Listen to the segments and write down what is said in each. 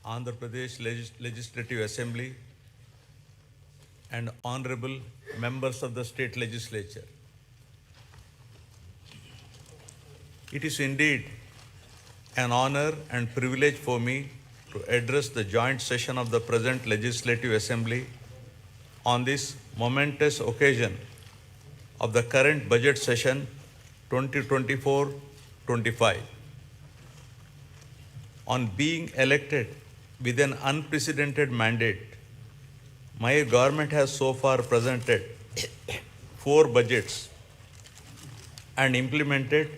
Andhra Pradesh Legislative Assembly, and honorable members of the state legislature. It is indeed an honor and privilege for me to address the joint session of the present Legislative Assembly on this momentous occasion of the current budget session 2024-25. On being elected with an unprecedented mandate, my government has so far presented 4 budgets and implemented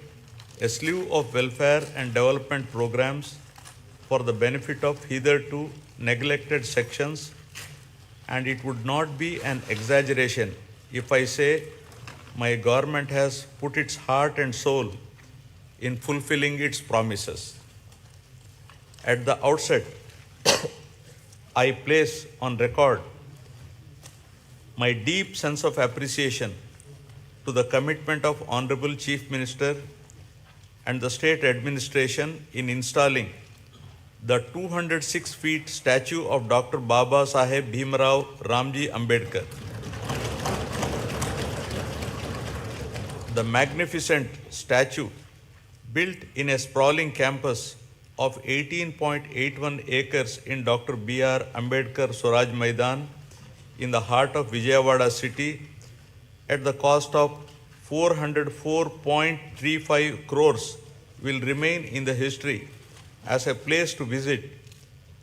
a slew of welfare and development programs for the benefit of hitherto neglected sections, and it would not be an exaggeration if I say my government has put its heart and soul in fulfilling its promises. At the outset, I place on record my deep sense of appreciation to the commitment of Honorable Chief Minister and the state administration in installing the 206 feet statue of Dr. Baba Saheb Bhimrao Ramji Ambedkar. The magnificent statue, built in a sprawling campus of 18.81 acres in Dr. B.R. Ambedkar Swaraj Maidan in the heart of Vijayawada city, at the cost of 404.35 crores, will remain in the history as a place to visit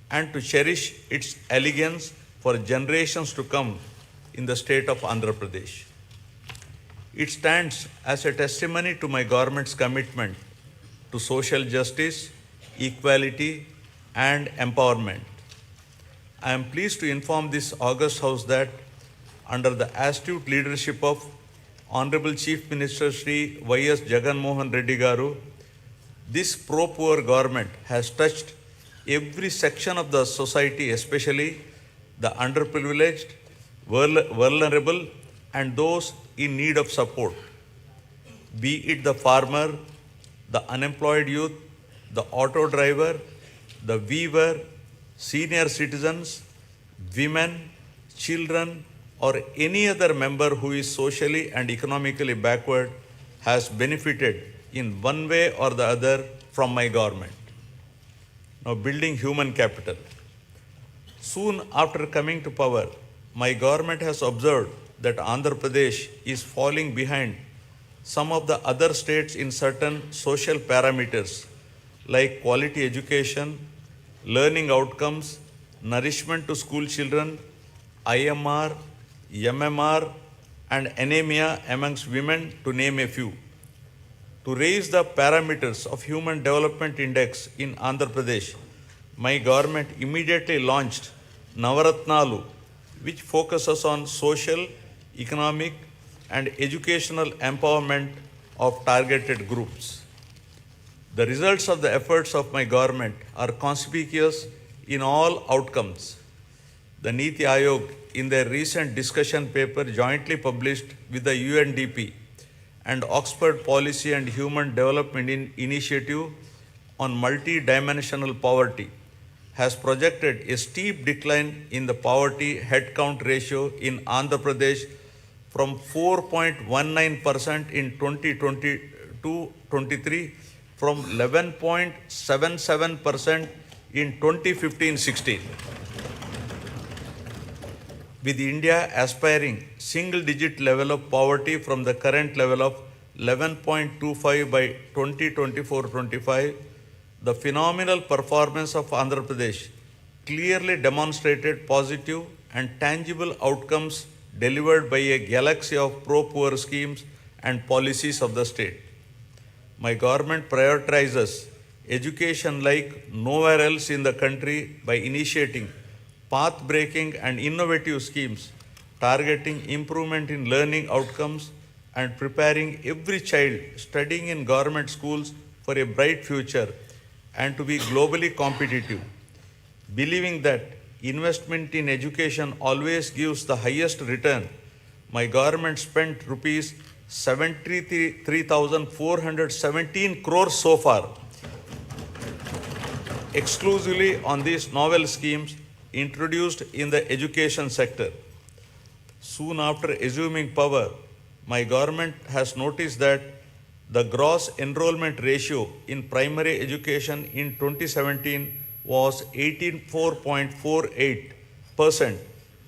and to cherish its elegance for generations to come in the state of Andhra Pradesh. It stands as a testimony to my government's commitment to social justice, equality, and empowerment. I am pleased to inform this august House that under the astute leadership of Honorable Chief Minister Shri Y.S. Jagan Mohan Reddy Garu, this pro-poor government has touched every section of the society, especially the underprivileged, vulnerable, and those in need of support, be it the farmer, the unemployed youth, the auto driver, the weaver, senior citizens, women, children, or any other member who is socially and economically backward has benefited in one way or the other from my government. Now, building human capital. Soon after coming to power, my government has observed that Andhra Pradesh is falling behind some of the other states in certain social parameters like quality education, learning outcomes, nourishment to school children, IMR, MMR, and anemia amongst women, to name a few. To raise the parameters of Human Development Index in Andhra Pradesh, my government immediately launched Navaratnalu, which focuses on social, economic, and educational empowerment of targeted groups. The results of the efforts of my government are conspicuous in all outcomes. The Niti Aayog, in their recent discussion paper jointly published with the UNDP and Oxford Policy and Human Development Initiative on multi-dimensional poverty, has projected a steep decline in the poverty headcount ratio in Andhra Pradesh from 4.19% in 2022-23 from 11.77% in 2015-16. With India aspiring single-digit level of poverty from the current level of 11.25 by 2024-25, the phenomenal performance of Andhra Pradesh clearly demonstrated positive and tangible outcomes delivered by a galaxy of pro-poor schemes and policies of the state. My government prioritizes education like nowhere else in the country by initiating path-breaking and innovative schemes targeting improvement in learning outcomes and preparing every child studying in government schools for a bright future and to be globally competitive. Believing that investment in education always gives the highest return, my government spent rupees 73,417 crores so far exclusively on these novel schemes introduced in the education sector. Soon after assuming power, my government has noticed that the gross enrollment ratio in primary education in 2017 was 84.48%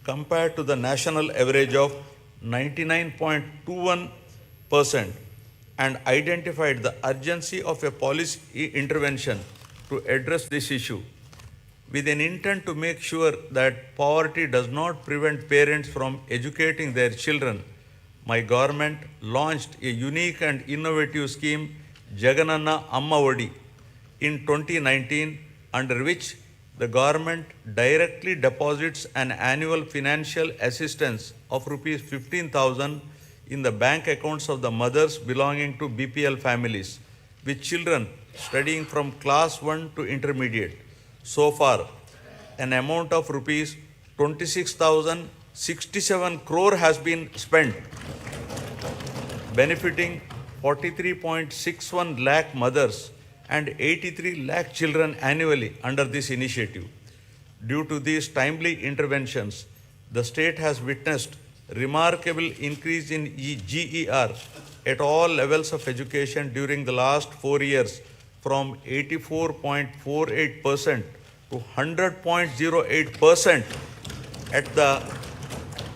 compared to the national average of 99.21% and identified the urgency of a policy intervention to address this issue. With an intent to make sure that poverty does not prevent parents from educating their children, my government launched a unique and innovative scheme, Jagananna Amma Odi, in 2019, under which the government directly deposits an annual financial assistance of Rs 15,000 in the bank accounts of the mothers belonging to BPL families with children studying from class 1 to intermediate. So far, an amount of Rs 26,067 crore has been spent, benefiting 43.61 lakh mothers and 83 lakh children annually under this initiative. Due to these timely interventions, the state has witnessed remarkable increase in GER at all levels of education during the last 4 years, from 84.48% to 100.08% at the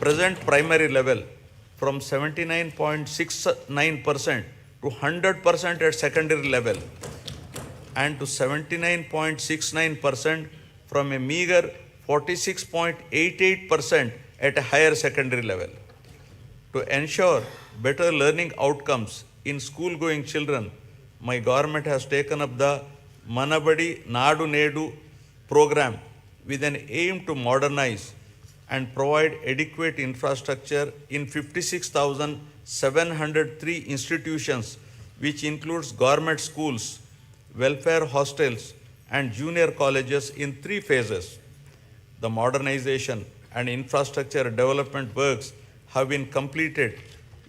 present primary level, from 79.69% to 100% at secondary level, and to 79.69% from a meager 46.88% at a higher secondary level. To ensure better learning outcomes in school-going children, my government has taken up the Manabadi Nadu Nedu program with an aim to modernize and provide adequate infrastructure in 56,703 institutions, which includes government schools, welfare hostels, and junior colleges in 3 phases. The modernization and infrastructure development works have been completed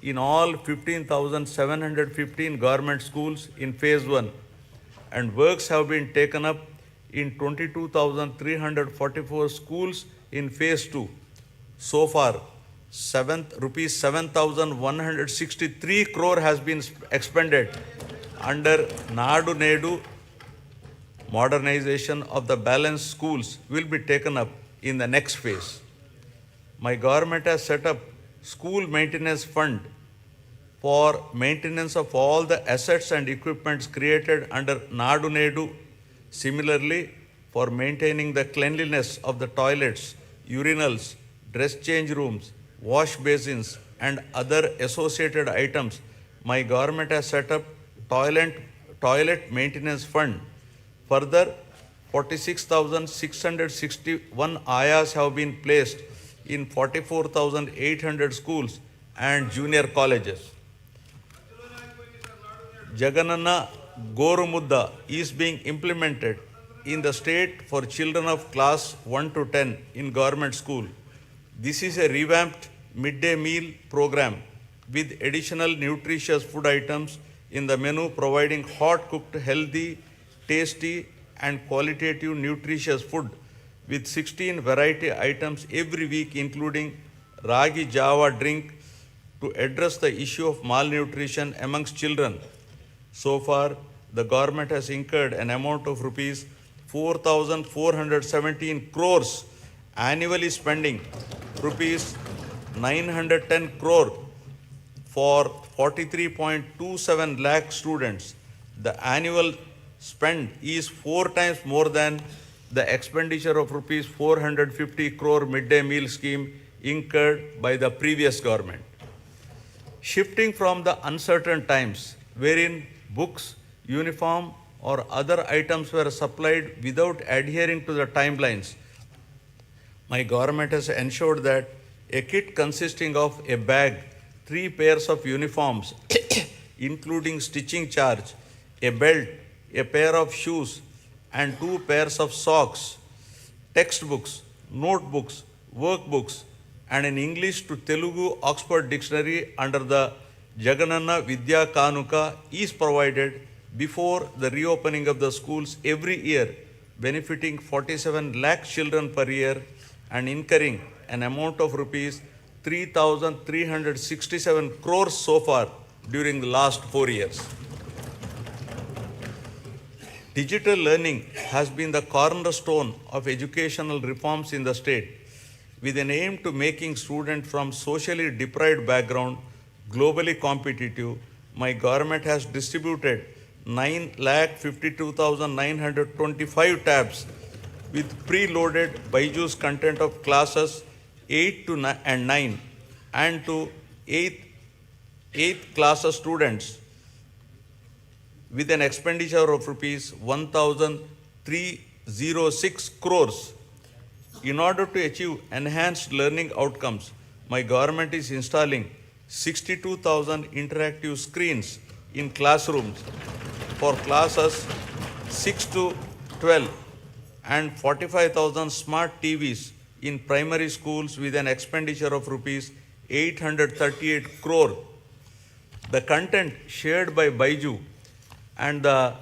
in all 15,715 government schools in phase 1, and works have been taken up in 22,344 schools in phase 2. So far, Rs 7,163 crore has been expended under Nadu Nedu. Modernization of the balanced schools will be taken up in the next phase. My government has set up school maintenance fund for maintenance of all the assets and equipments created under Nadu Nedu. Similarly, for maintaining the cleanliness of the toilets, urinals, dress change rooms, wash basins, and other associated items, my government has set up toilet maintenance fund. Further, 46,661 ayas have been placed in 44,800 schools and junior colleges. Jagananna Gorumudda is being implemented in the state for children of class 1 to 10 in government school. This is a revamped midday meal program with additional nutritious food items in the menu, providing hot cooked, healthy, tasty, and qualitative nutritious food with 16 variety items every week, including Ragi Java drink to address the issue of malnutrition amongst children. So far, the government has incurred an amount of Rs 4,417 crores, annually spending Rs 910 crore for 43.27 lakh students. The annual spend is 4 times more than the expenditure of Rs 450 crore midday meal scheme incurred by the previous government. Shifting from the uncertain times wherein books, uniform, or other items were supplied without adhering to the timelines, my government has ensured that a kit consisting of a bag, 3 pairs of uniforms, including stitching charge, a belt, a pair of shoes, and 2 pairs of socks, textbooks, notebooks, workbooks, and an English to Telugu Oxford Dictionary under the Jagananna Vidya Kanuka is provided before the reopening of the schools every year benefiting 47 lakh children per year and incurring an amount of rupees 3,367 crores so far during the last 4 years. Digital learning has been the cornerstone of educational reforms in the state, with an aim to making students from socially deprived background globally competitive. My government has distributed 9,52,925 tabs with preloaded Byju's content of classes 8 to 9 and to 8th class students with an expenditure of rupees 1,306 crores. In order to achieve enhanced learning outcomes, my government is installing 62,000 interactive screens in classrooms for classes 6 to 12 and 45,000 smart TVs in primary schools with an expenditure of rupees 838 crore. The content shared by Byju and the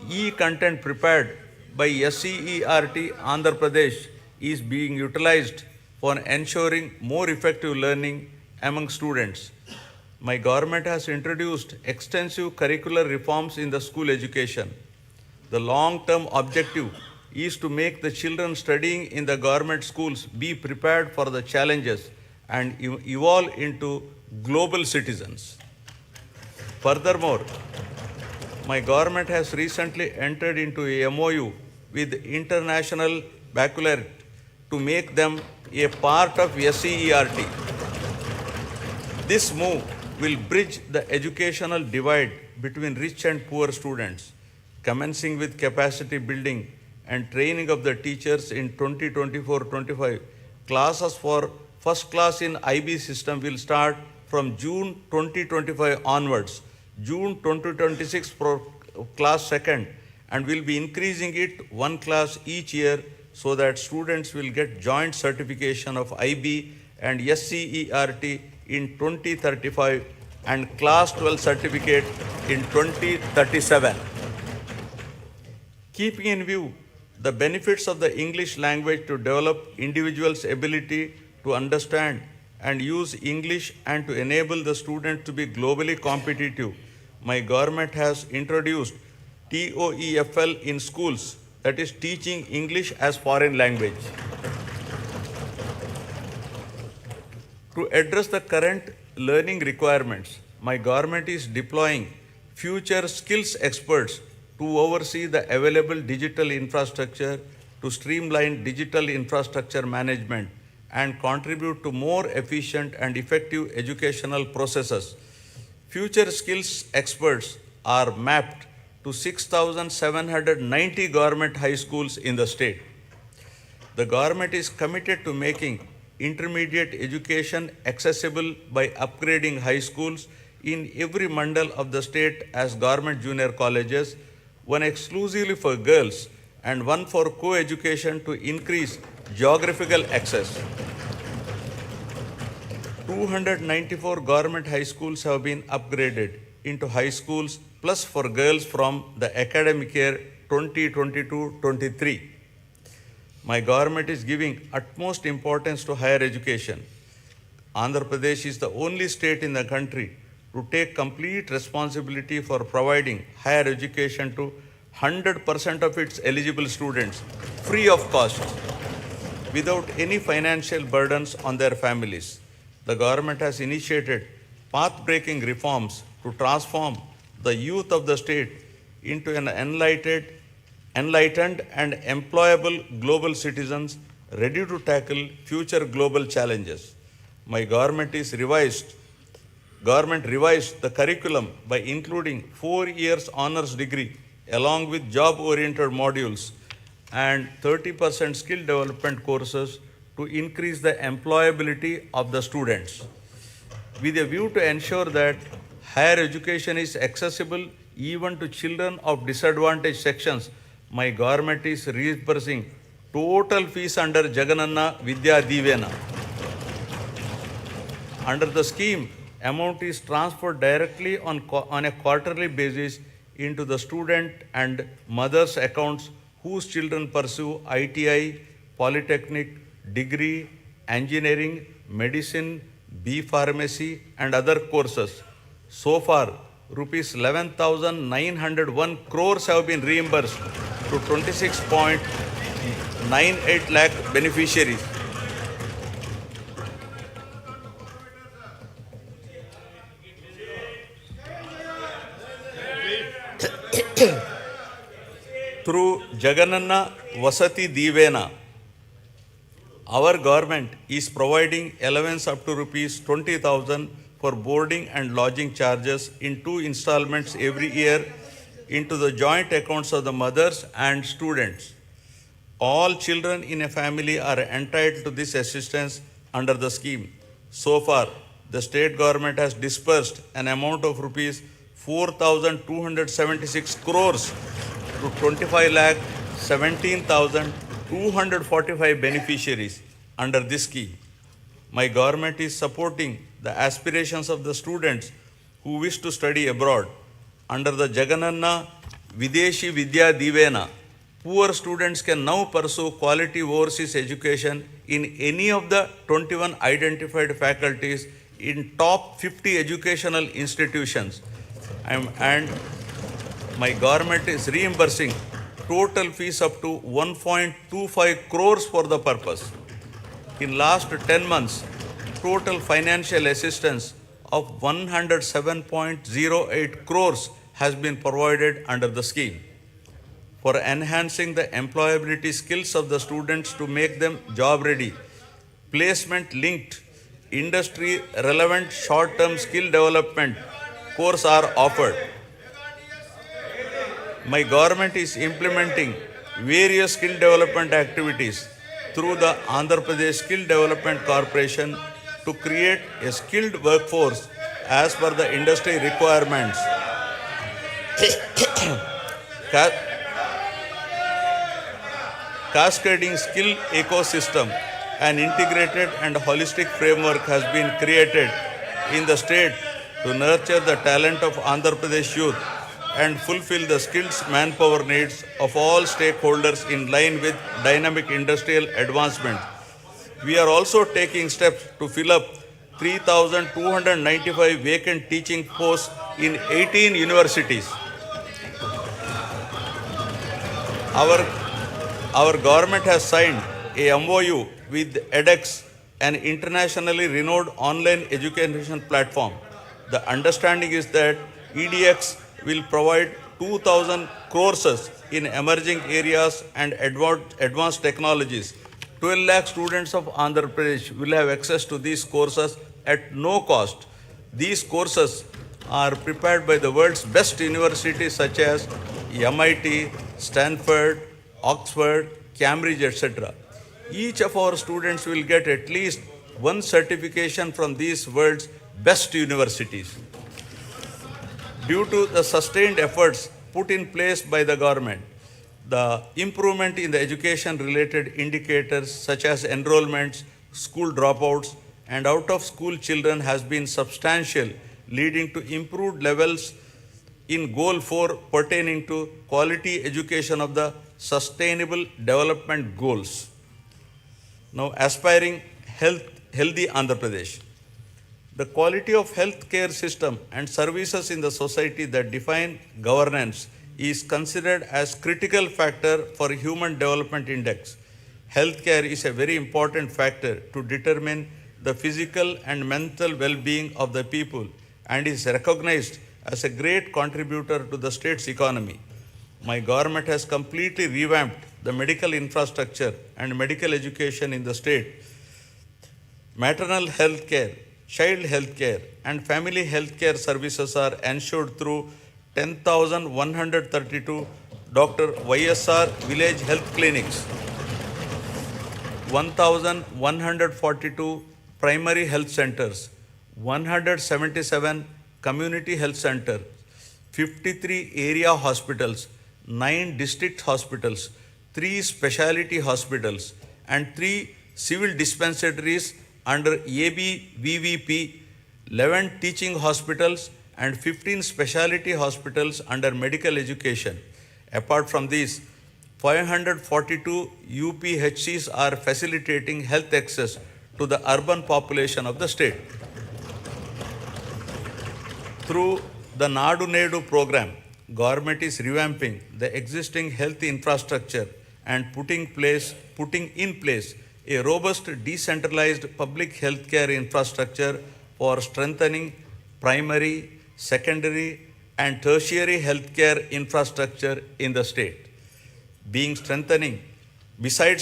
e-content prepared by SCERT Andhra Pradesh is being utilized for ensuring more effective learning among students. My government has introduced extensive curricular reforms in the school education. The long-term objective is to make the children studying in the government schools be prepared for the challenges and evolve into global citizens. Furthermore, my government has recently entered into a MOU with International Baccalaureate to make them a part of SCERT. This move will bridge the educational divide between rich and poor students, commencing with capacity building and training of the teachers in 2024-25. Classes for first class in IB system will start from June 2025 onwards, June 2026 for class second, and will be increasing it one class each year so that students will get joint certification of IB and SCERT in 2035 and class 12 certificate in 2037. Keeping in view the benefits of the English language to develop individuals' ability to understand and use English and to enable the student to be globally competitive, my government has introduced TOEFL in schools, that is teaching English as foreign language. To address the current learning requirements, my government is deploying future skills experts to oversee the available digital infrastructure, to streamline digital infrastructure management and contribute to more efficient and effective educational processes. Future skills experts are mapped to 6,790 government high schools in the state. The government is committed to making intermediate education accessible by upgrading high schools in every mandal of the state as government junior colleges, one exclusively for girls and one for co-education to increase geographical access. 294 government high schools have been upgraded into high schools plus for girls from the academic year 2022-23. My government is giving utmost importance to higher education. Andhra Pradesh is the only state in the country to take complete responsibility for providing higher education to 100% of its eligible students free of cost, without any financial burdens on their families. The government has initiated path-breaking reforms to transform the youth of the state into an enlightened and employable global citizens ready to tackle future global challenges. My government revised the curriculum by including 4 years honors degree along with job-oriented modules and 30% skill development courses to increase the employability of the students. With a view to ensure that higher education is accessible even to children of disadvantaged sections, my government is reimbursing total fees under Jagananna Vidya Divena. Under the scheme, amount is transferred directly on a quarterly basis into the student and mothers' accounts whose children pursue ITI, polytechnic, degree, engineering, medicine, B pharmacy and other courses. So far, rupees 11,901 crores have been reimbursed to 26.98 lakh beneficiaries. Through Jagananna Vasati Divena, our government is providing allowance up to rupees 20,000 for boarding and lodging charges in 2 installments every year into the joint accounts of the mothers and students. All children in a family are entitled to this assistance under the scheme. So far, the state government has disbursed an amount of rupees 4,276 crores to 25,17,245 beneficiaries under this scheme. My government is supporting the aspirations of the students who wish to study abroad. Under the Jagananna Videshi Vidya Divena, poor students can now pursue quality overseas education in any of the 21 identified faculties in top 50 educational institutions. And my government is reimbursing total fees up to 1.25 crores for the purpose. In last 10 months, total financial assistance of 107.08 crores has been provided under the scheme. For enhancing the employability skills of the students to make them job ready, placement linked, industry relevant short-term skill development courses are offered. My government is implementing various skill development activities through the Andhra Pradesh Skill Development Corporation to create a skilled workforce as per the industry requirements. Cascading skill ecosystem, an integrated and holistic framework has been created in the state to nurture the talent of Andhra Pradesh youth and fulfill the skills manpower needs of all stakeholders in line with dynamic industrial advancement. We are also taking steps to fill up 3,295 vacant teaching posts in 18 universities. Our government has signed a MOU with edX, an internationally renowned online education platform. The understanding is that edX will provide 2,000 courses in emerging areas and advanced technologies. 12 lakh students of Andhra Pradesh will have access to these courses at no cost. These courses are prepared by the world's best universities such as MIT, Stanford, Oxford, Cambridge, etc. Each of our students will get at least one certification from these world's best universities. Due to the sustained efforts put in place by the government, the improvement in the education-related indicators such as enrollments, school dropouts, and out-of-school children has been substantial, leading to improved levels in Goal 4 pertaining to quality education of the Sustainable Development Goals. Now, aspiring healthy Andhra Pradesh. The quality of healthcare system and services in the society that define governance is considered as critical factor for Human Development Index. Healthcare is a very important factor to determine the physical and mental well-being of the people and is recognized as a great contributor to the state's economy. My government has completely revamped the medical infrastructure and medical education in the state. Maternal health care, child health care, and family health care services are ensured through 10,132 Dr. YSR village health clinics, 1,142 primary health centers, 177 community health centers, 53 area hospitals, 9 district hospitals, 3 specialty hospitals, and 3 civil dispensaries under ABVVP, 11 teaching hospitals, and 15 specialty hospitals under medical education. Apart from these, 542 UPHCs are facilitating health access to the urban population of the state. Through the Nadu Nedu program, government is revamping the existing health infrastructure and putting in place a robust decentralized public healthcare infrastructure for strengthening primary, secondary, and tertiary healthcare infrastructure in the state. Besides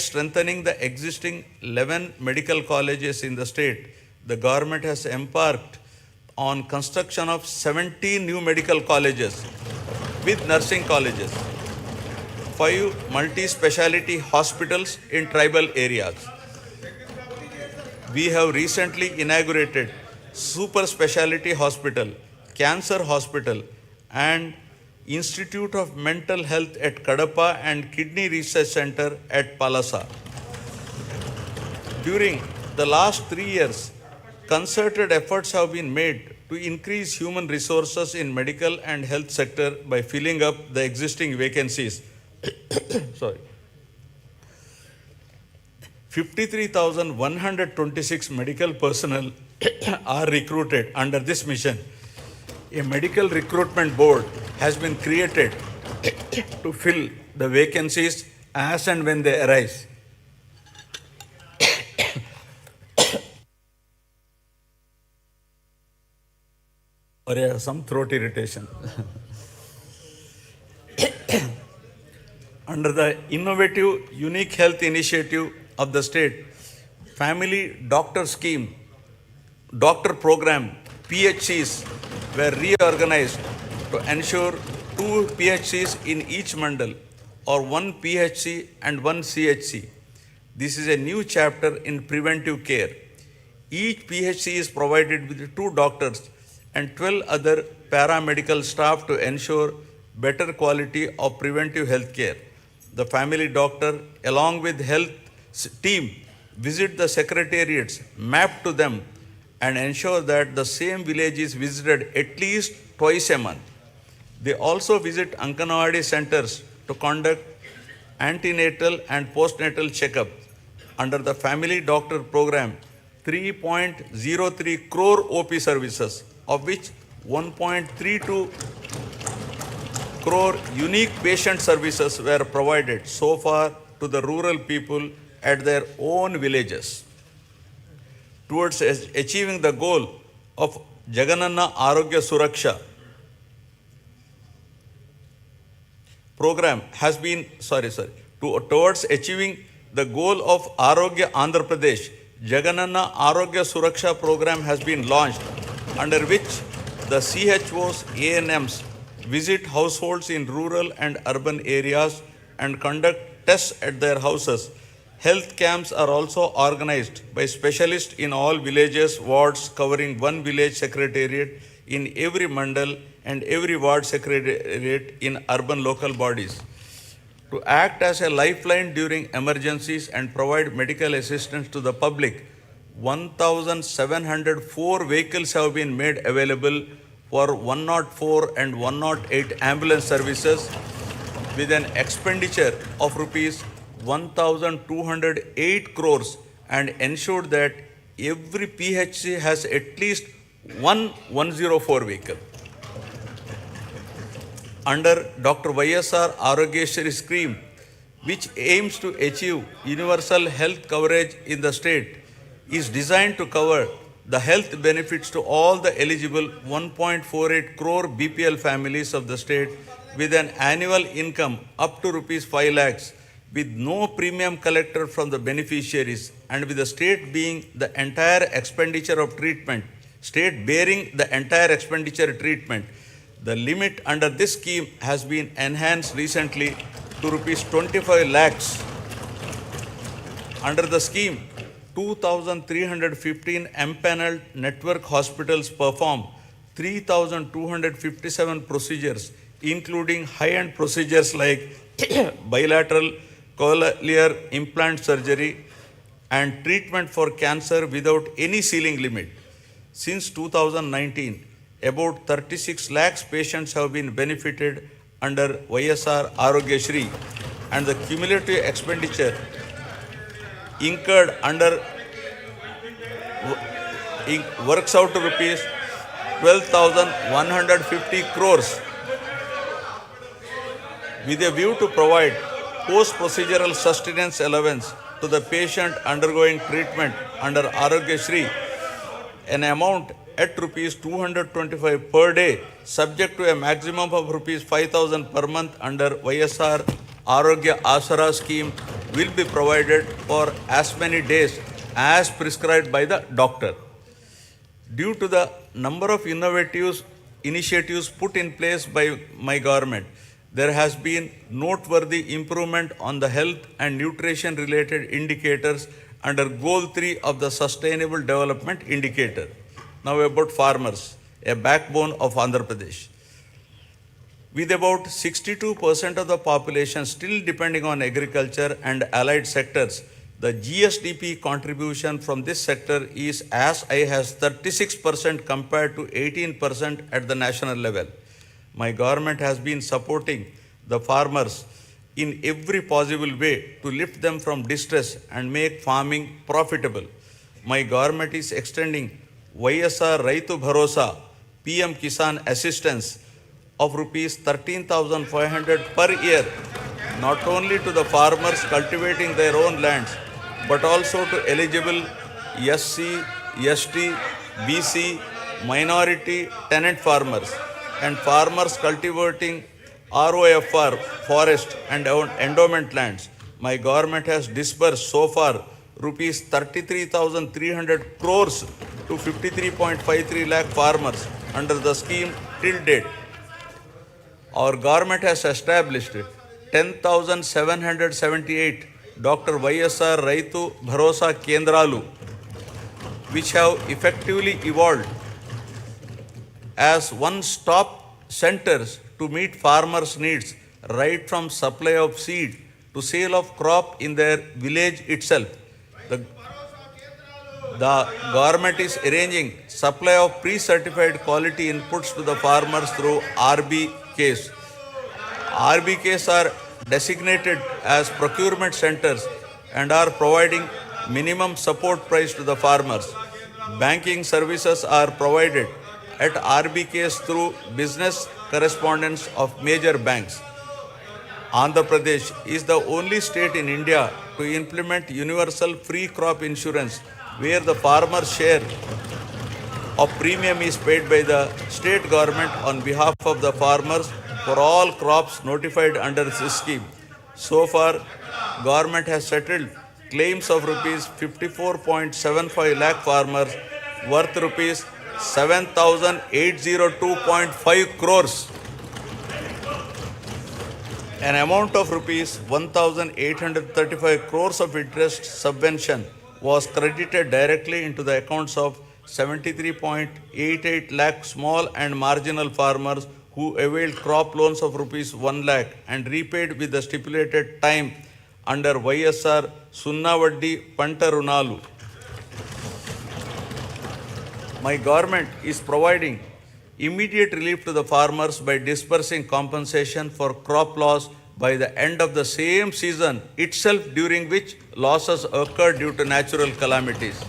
strengthening the existing 11 medical colleges in the state, the government has embarked on construction of 17 new medical colleges with nursing colleges, 5 multi-speciality hospitals in tribal areas. We have recently inaugurated super speciality hospital, cancer hospital, and Institute of Mental Health at Kadapa and Kidney Research Center at Palasa. During the last 3 years, concerted efforts have been made to increase human resources in medical and health sector by filling up the existing vacancies. 53,126 medical personnel are recruited under this mission. A medical recruitment board has been created to fill the vacancies as and when they arise. Or I have some throat irritation. Under the innovative Unique Health Initiative of the state, Family Doctor Scheme, Doctor Program, PHCs were reorganized to ensure 2 PHCs in each mandal or 1 PHC and 1 CHC. This is a new chapter in preventive care. Each PHC is provided with 2 doctors and 12 other paramedical staff to ensure better quality of preventive health care. The family doctor, along with health team, visit the secretariats, map to them, and ensure that the same village is visited at least twice a month. They also visit Anganwadi centers to conduct antenatal and postnatal checkups. Under the family doctor program, 3.03 crore OP services, of which 1.32 crore unique patient services were provided so far to the rural people at their own villages. Towards achieving the goal of Jagananna Arogya Suraksha program has been, towards achieving the goal of Arogya Andhra Pradesh, Jagananna Arogya Suraksha program has been launched, under which the CHOs, ANMs visit households in rural and urban areas and conduct tests at their houses. Health camps are also organized by specialists in all villages, wards, covering 1 village secretariat in every mandal and every ward secretariat in urban local bodies. To act as a lifeline during emergencies and provide medical assistance to the public, 1,704 vehicles have been made available for 104 and 108 ambulance services with an expenditure of rupees 1,208 crores and ensured that every PHC has at least one 104 vehicle. Under Dr. YSR Arogyashri scheme, which aims to achieve universal health coverage in the state, is designed to cover the health benefits to all the eligible 1.48 crore BPL families of the state with an annual income up to rupees 5 lakhs with no premium collected from the beneficiaries and with the state being the entire expenditure of treatment, state bearing the entire expenditure treatment. The limit under this scheme has been enhanced recently to rupees 25 lakhs. Under the scheme, 2,315 empaneled network hospitals perform 3,257 procedures, including high-end procedures like bilateral cochlear implant surgery and treatment for cancer without any ceiling limit. Since 2019, about 36 lakhs patients have been benefited under YSR Arogyashri and the cumulative expenditure incurred under works out to rupees 12,150 crores with a view to provide post-procedural sustenance allowance to the patient undergoing treatment under Arogya Shri, an amount at rupees 225 per day, subject to a maximum of rupees 5,000 per month under YSR Arogya Asara scheme, will be provided for as many days as prescribed by the doctor. Due to the number of innovative initiatives put in place by my government, there has been noteworthy improvement on the health and nutrition related indicators under Goal 3 of the Sustainable Development Indicator. Now about farmers, a backbone of Andhra Pradesh. With about 62% of the population still depending on agriculture and allied sectors, the GSDP contribution from this sector is as high as 36% compared to 18% at the national level. My government has been supporting the farmers in every possible way to lift them from distress and make farming profitable. My government is extending YSR Raitu Bharosa PM Kisan assistance of rupees 13,500 per year, not only to the farmers cultivating their own lands, but also to eligible SC, ST, BC, minority tenant farmers and farmers cultivating ROFR, forest and endowment lands. My government has disbursed so far rupees 33,300 crores to 53.53 lakh farmers under the scheme till date. Our government has established 10,778 Dr. YSR Raitu Bharosa Kendralu, which have effectively evolved as one-stop centers to meet farmers' needs, right from supply of seed to sale of crop in their village itself. The government is arranging supply of pre-certified quality inputs to the farmers through RBKs. RBKs are designated as procurement centers and are providing minimum support price to the farmers. Banking services are provided at RBKs through business correspondents of major banks. Andhra Pradesh is the only state in India to implement universal free crop insurance, where the farmer's share of premium is paid by the state government on behalf of the farmers for all crops notified under this scheme. So far, government has settled claims of rupees 54.75 lakh farmers worth rupees 7,802.5 crores. An amount of rupees 1,835 crores of interest subvention was credited directly into the accounts of 73.88 lakh small and marginal farmers who availed crop loans of rupees 1 lakh and repaid with the stipulated time under YSR Sunnavaddi Panta Runalu. My government is providing immediate relief to the farmers by disbursing compensation for crop loss by the end of the same season itself, during which losses occurred due to natural calamities.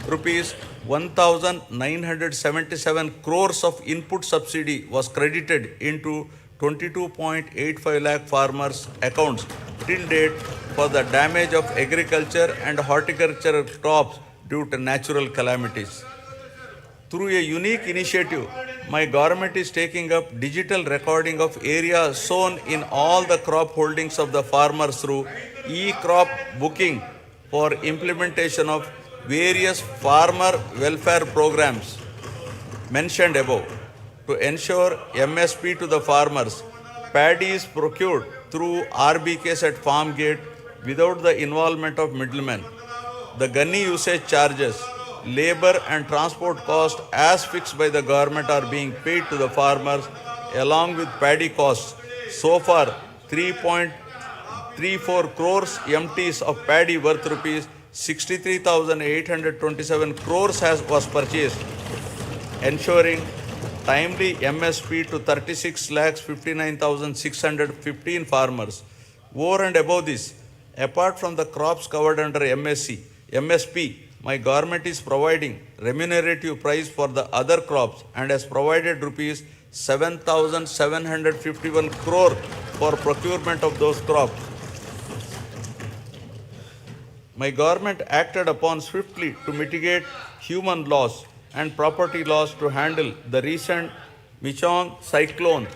Rupees 1,977 crores of input subsidy was credited into 22.85 lakh farmers' accounts till date for the damage of agriculture and horticultural crops due to natural calamities. Through a unique initiative, my government is taking up digital recording of area sown in all the crop holdings of the farmers through e-crop booking for implementation of various farmer welfare programs mentioned above. To ensure MSP to the farmers, paddy is procured through RBKs at farm gate without the involvement of middlemen. The gunny usage charges, labor and transport cost as fixed by the government are being paid to the farmers along with paddy costs. So far, 3.34 crores MTs of paddy worth rupees 63,827 crores was purchased, ensuring timely MSP to 36,59,615 farmers. Over and above this, apart from the crops covered under MSP, my government is providing remunerative price for the other crops and has provided rupees 7,751 crore for procurement of those crops. My government acted upon swiftly to mitigate human loss and property loss to handle the recent Michaung cyclone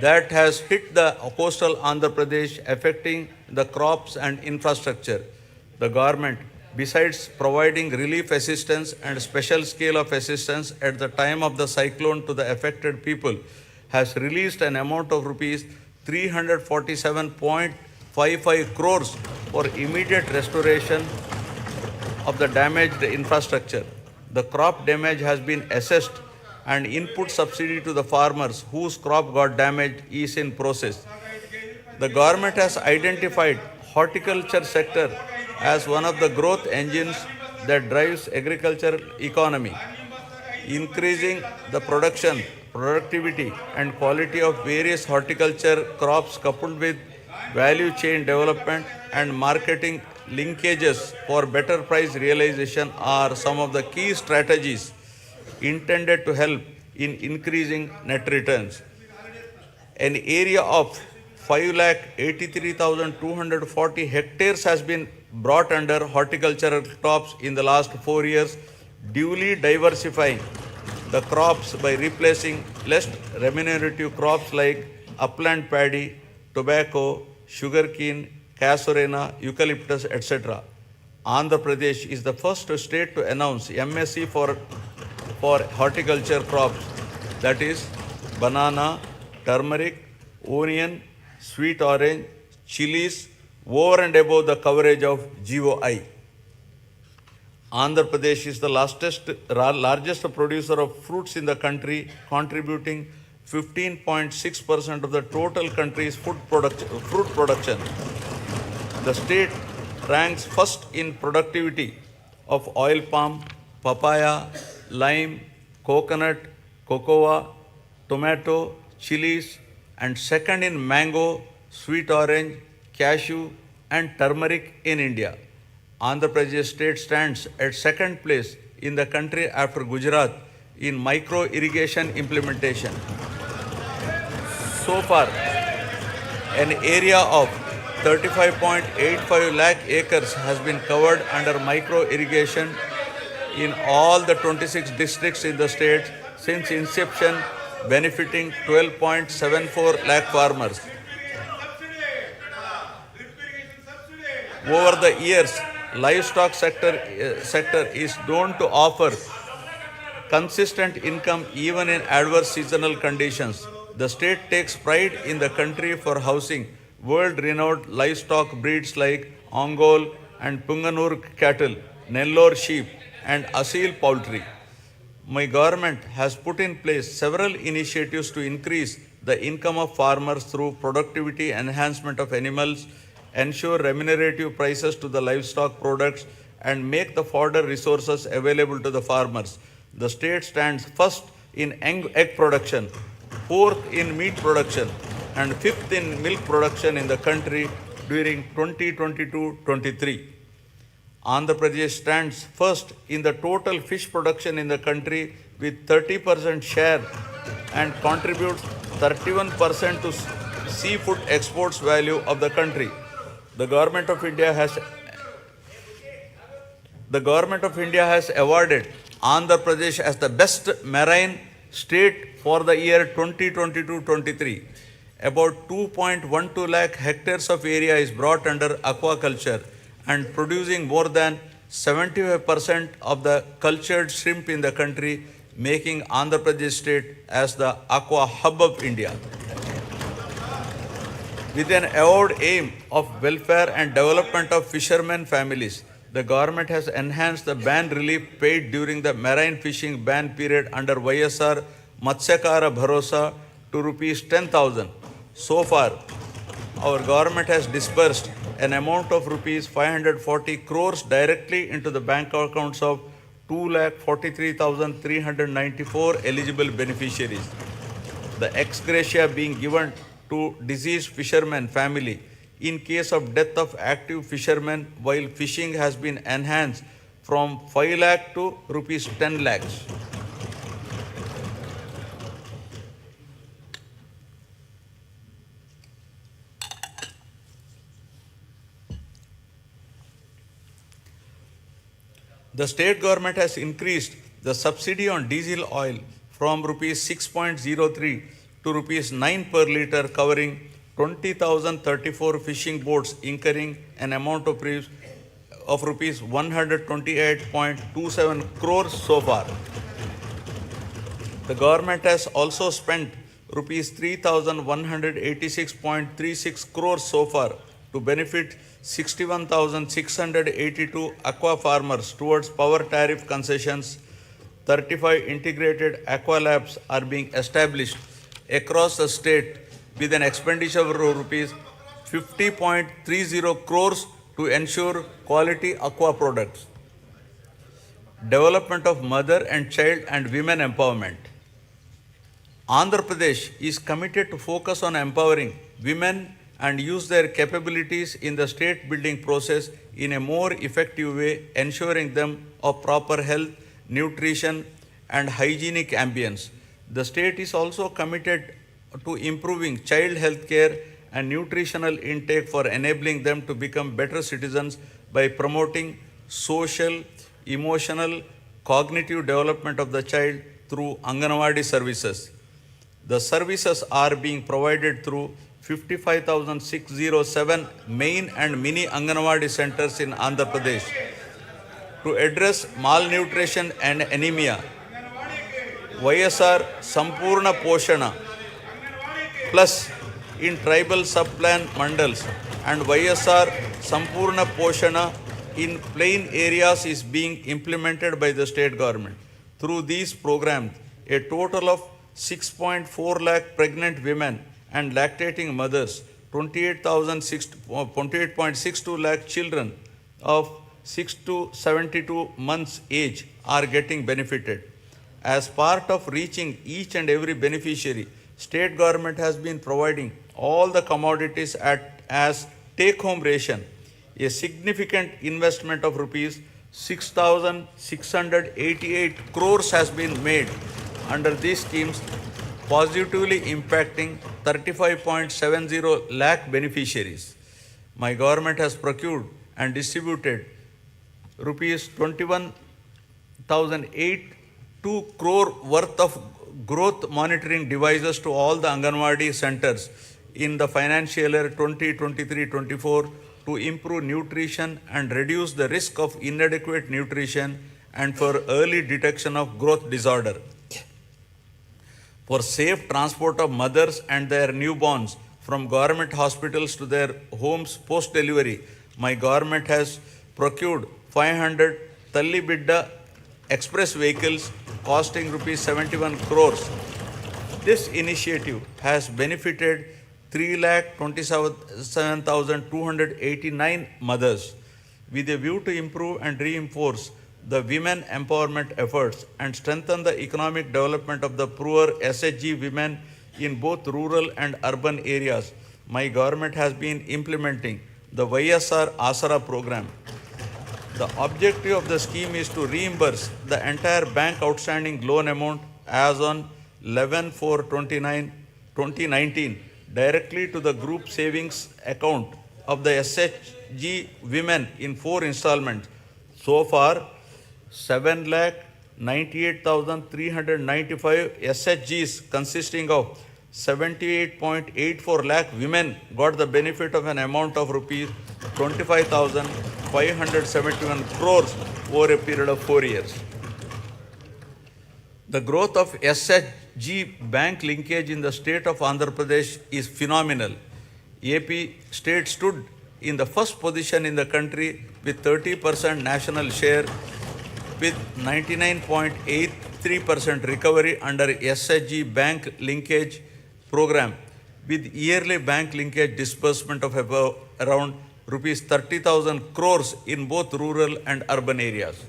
that has hit the coastal Andhra Pradesh, affecting the crops and infrastructure. The government, besides providing relief assistance and special scale of assistance at the time of the cyclone to the affected people, has released an amount of rupees 347.55 crores for immediate restoration of the damaged infrastructure. The crop damage has been assessed and input subsidy to the farmers whose crop got damaged is in process. The government has identified horticulture sector as one of the growth engines that drives agricultural economy, increasing the production, productivity and quality of various horticulture crops coupled with value chain development and marketing linkages for better price realization are some of the key strategies intended to help in increasing net returns. An area of 5,83,240 hectares has been brought under horticultural crops in the last 4 years, duly diversifying the crops by replacing less remunerative crops like upland paddy, tobacco, sugarcane, casorena, eucalyptus, etc. Andhra Pradesh is the first state to announce MSc for horticulture crops, that is banana, turmeric, onion, sweet orange, chilies, over and above the coverage of GOI. Andhra Pradesh is the largest producer of fruits in the country, contributing 15.6% of the total country's fruit production. The state ranks first in productivity of oil palm, papaya, lime, coconut, cocoa, tomato, chilies, and second in mango, sweet orange, cashew, and turmeric in India. Andhra Pradesh state stands at second place in the country after Gujarat in micro irrigation implementation. So far, an area of 35.85 lakh acres has been covered under micro irrigation in all the 26 districts in the state since inception, benefiting 12.74 lakh farmers. Over the years, livestock sector is known to offer consistent income even in adverse seasonal conditions. The state takes pride in the country for housing world-renowned livestock breeds like Ongole and Punganur cattle, Nellore sheep, and Asil poultry. My government has put in place several initiatives to increase the income of farmers through productivity enhancement of animals, ensure remunerative prices to the livestock products, and make the fodder resources available to the farmers. The state stands first in egg production, fourth in meat production, and fifth in milk production in the country during 2022-23. Andhra Pradesh stands first in the total fish production in the country with 30% share and contributes 31% to seafood exports value of the country. The Government of India has awarded Andhra Pradesh as the best marine state for the year 2022-23. About 2.12 lakh hectares of area is brought under aquaculture and producing more than 75% of the cultured shrimp in the country, making Andhra Pradesh state as the aqua hub of India. With an avowed aim of welfare and development of fishermen families, the government has enhanced the ban relief paid during the marine fishing ban period under YSR Matsyakara Bharosa to rupees 10,000. So far, our government has disbursed an amount of rupees 540 crores directly into the bank accounts of 2,43,394 eligible beneficiaries. The ex gratia being given to deceased fishermen family in case of death of active fishermen while fishing has been enhanced from 5 lakh to rupees 10 lakhs. The state government has increased the subsidy on diesel oil from rupees 6.03 to rupees 9 per litre, covering 20,034 fishing boats incurring an amount of rupees 128.27 crores so far. The government has also spent rupees 3,186.36 crores so far to benefit 61,682 aqua farmers towards power tariff concessions. 35 integrated aqua labs are being established across the state with an expenditure of rupees 50.30 crores to ensure quality aqua products. Development of mother and child and women empowerment. Andhra Pradesh is committed to focus on empowering women and use their capabilities in the state building process in a more effective way, ensuring them of proper health, nutrition, and hygienic ambience. The state is also committed to improving child health care and nutritional intake for enabling them to become better citizens by promoting social, emotional, cognitive development of the child through Anganwadi services. The services are being provided through 55,607 main and mini Anganwadi centers in Andhra Pradesh. To address malnutrition and anemia, YSR Sampurna Poshana Plus in tribal sub-plan mandals and YSR Sampurna Poshana in plain areas is being implemented by the state government. Through these programs, a total of 6.4 lakh pregnant women and lactating mothers, 28.62 lakh children of 6 to 72 months age are getting benefited. As part of reaching each and every beneficiary, state government has been providing all the commodities as take-home ration. A significant investment of rupees 6,688 crores has been made under these schemes, positively impacting 35.70 lakh beneficiaries. My government has procured and distributed rupees 21,082 crore worth of growth monitoring devices to all the Anganwadi centers in the financial year 2023-24 to improve nutrition and reduce the risk of inadequate nutrition and for early detection of growth disorder. For safe transport of mothers and their newborns from government hospitals to their homes post-delivery, my government has procured 500 Talli Bidda express vehicles costing rupees 71 crores. This initiative has benefited 3,27,289 mothers with a view to improve and reinforce the women empowerment efforts and strengthen the economic development of the poor SHG women in both rural and urban areas. My government has been implementing the YSR Asara program. The objective of the scheme is to reimburse the entire bank outstanding loan amount as on 11/4/2019 directly to the group savings account of the SHG women in 4 installments. So far, 7,98,395 SHGs consisting of 78.84 lakh women got the benefit of an amount of rupees 25,571 crores over a period of 4 years. The growth of SHG bank linkage in the state of Andhra Pradesh is phenomenal. AP state stood in the first position in the country with 30% national share with 99.83% recovery under SHG bank linkage program with yearly bank linkage disbursement of about around rupees 30,000 crores in both rural and urban areas.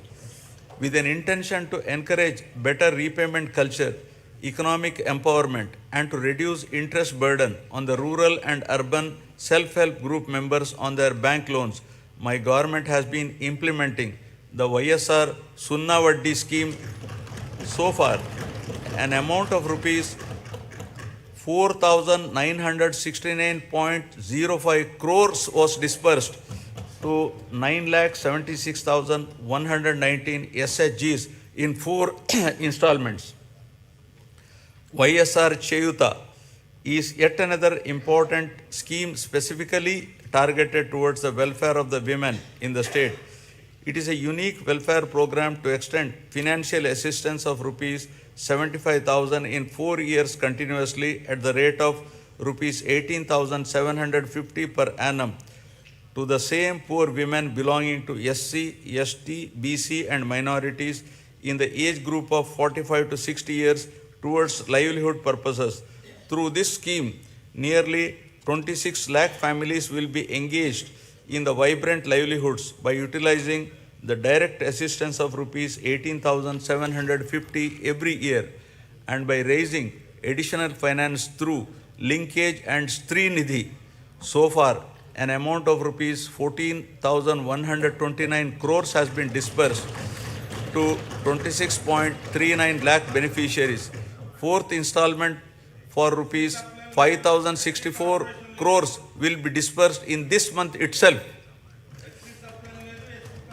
With an intention to encourage better repayment culture, economic empowerment, and to reduce interest burden on the rural and urban self-help group members on their bank loans. My government has been implementing the YSR Sunna Vaddi scheme. So far, an amount of rupees 4,969.05 crores was dispersed to 9,76,119 SHGs in 4 installments. YSR Cheyuta is yet another important scheme specifically targeted towards the welfare of the women in the state. It is a unique welfare program to extend financial assistance of rupees 75,000 in 4 years continuously at the rate of rupees 18,750 per annum to the same poor women belonging to SC, ST, BC and minorities in the age group of 45 to 60 years towards livelihood purposes. Through this scheme, nearly 26 lakh families will be engaged in the vibrant livelihoods by utilizing the direct assistance of rupees 18,750 every year and by raising additional finance through linkage and Stri Nidhi. So far, an amount of rupees 14,129 crores has been dispersed to 26.39 lakh beneficiaries. Fourth installment for rupees 5,064 crores will be dispersed in this month itself.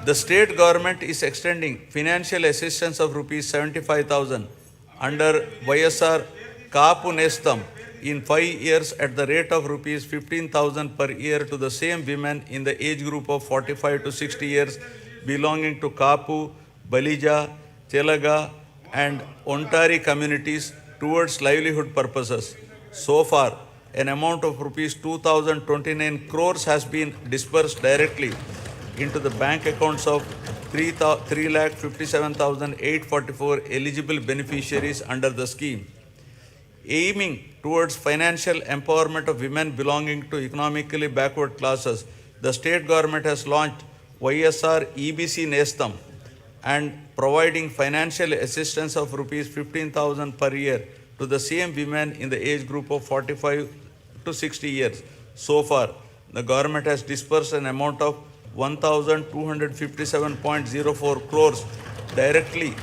The state government is extending financial assistance of rupees 75,000 under YSR Kapu Nestam in 5 years at the rate of rupees 15,000 per year to the same women in the age group of 45 to 60 years belonging to Kapu, Balija, Telaga and Ontari communities towards livelihood purposes. So far, an amount of rupees 2,029 crores has been dispersed directly into the bank accounts of 3,57,844 eligible beneficiaries under the scheme. Aiming towards financial empowerment of women belonging to economically backward classes, the state government has launched YSR EBC Nestam and providing financial assistance of rupees 15,000 per year to the same women in the age group of 45 to 60 years. So far, the government has dispersed an amount of 1,257.04 crores directly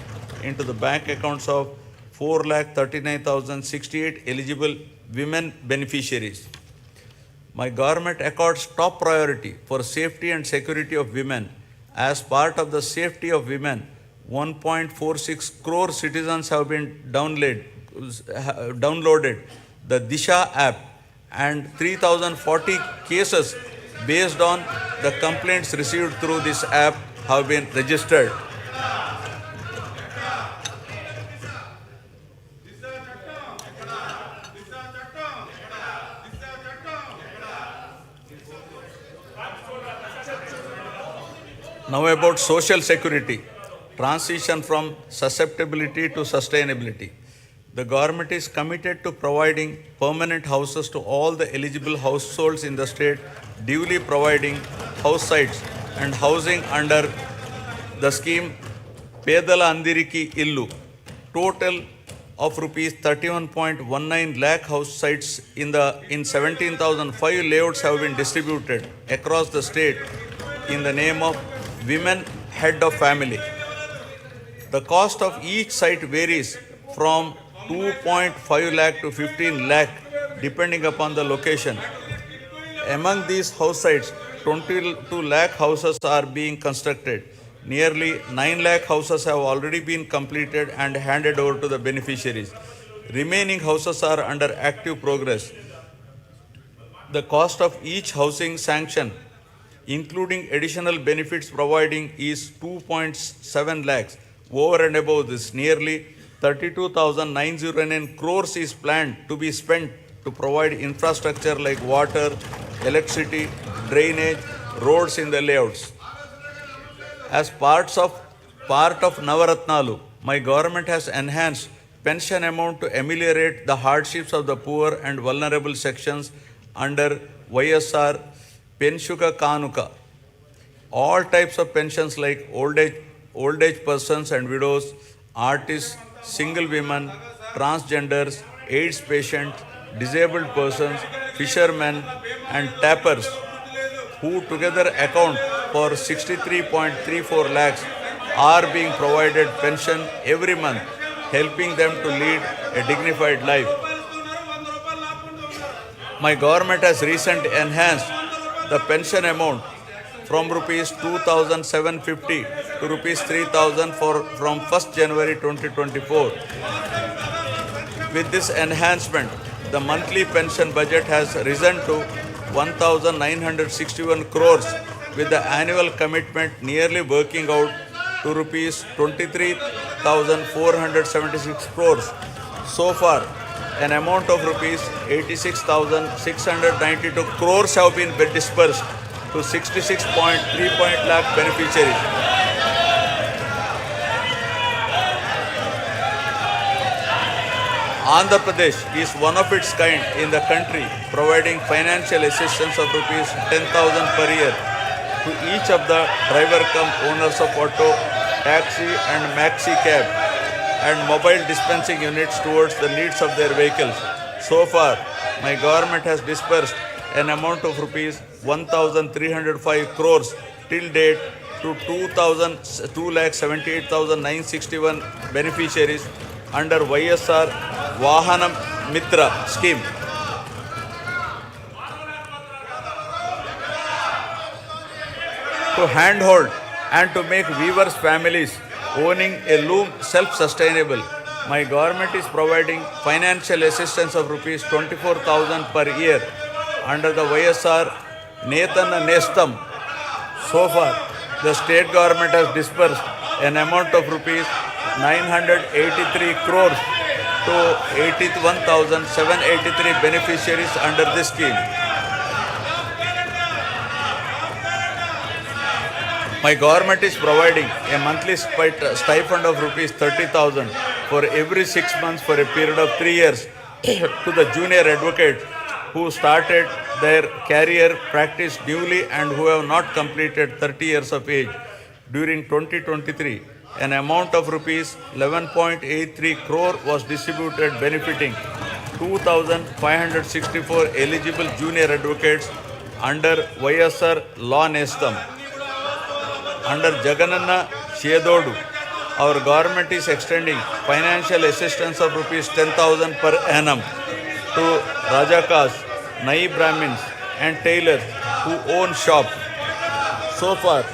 into the bank accounts of 4,39,068 eligible women beneficiaries. My government accords top priority for safety and security of women. As part of the safety of women, 1.46 crore citizens have been downloaded the Disha app and 3,040 cases based on the complaints received through this app have been registered. Now about social security, transition from susceptibility to sustainability. The government is committed to providing permanent houses to all the eligible households in the state, duly providing house sites and housing under the scheme Pedala Andiriki Illu. Total of rupees 31.19 lakh house sites in 17,005 layouts have been distributed across the state in the name of Women Head of Family. The cost of each site varies from 2.5 lakh to 15 lakh depending upon the location. Among these house sites, 22 lakh houses are being constructed. Nearly 9 lakh houses have already been completed and handed over to the beneficiaries. Remaining houses are under active progress. The cost of each housing sanction, including additional benefits providing, is 2.7 lakhs. Over and above this, nearly 32,909 crores is planned to be spent to provide infrastructure like water, electricity, drainage, roads in the layouts. As part of Navaratnalu, my government has enhanced pension amount to ameliorate the hardships of the poor and vulnerable sections under YSR Penshuka Kanuka. All types of pensions like old age persons and widows, artists, single women, transgenders, AIDS patients, disabled persons, fishermen, and tappers, who together account for 63.34 lakhs, are being provided pension every month, helping them to lead a dignified life. My government has recently enhanced the pension amount from rupees 2,750 to rupees 3,000 from 1st January 2024. With this enhancement, the monthly pension budget has risen to 1,961 crores, with the annual commitment nearly working out to rupees 23,476 crores. So far, an amount of rupees 86,692 crores have been dispersed to 66.3 lakh beneficiaries. Andhra Pradesh is one of its kind in the country, providing financial assistance of rupees 10,000 per year to each of the driver cum owners of auto, taxi and maxi cab and mobile dispensing units towards the needs of their vehicles. So far, my government has disbursed an amount of rupees 1,305 crores till date to 2,78,961 beneficiaries under YSR Vahana Mitra scheme. To handhold and to make weavers' families owning a loom self-sustainable, my government is providing financial assistance of rupees 24,000 per year under the YSR Netana Nestam. So far, the state government has disbursed an amount of rupees 983 crores to 81,783 beneficiaries under this scheme. My government is providing a monthly stipend of rupees 30,000 for every 6 months for a period of 3 years to the junior advocates who started their career practice newly and who have not completed 30 years of age. During 2023, an amount of rupees 11.83 crore was distributed, benefiting 2,564 eligible junior advocates under YSR Law Nestam. Under Jagananna Chedodu, our government is extending financial assistance of rupees 10,000 per annum to Rajakas, Nai Brahmins and tailors who own shops. So far,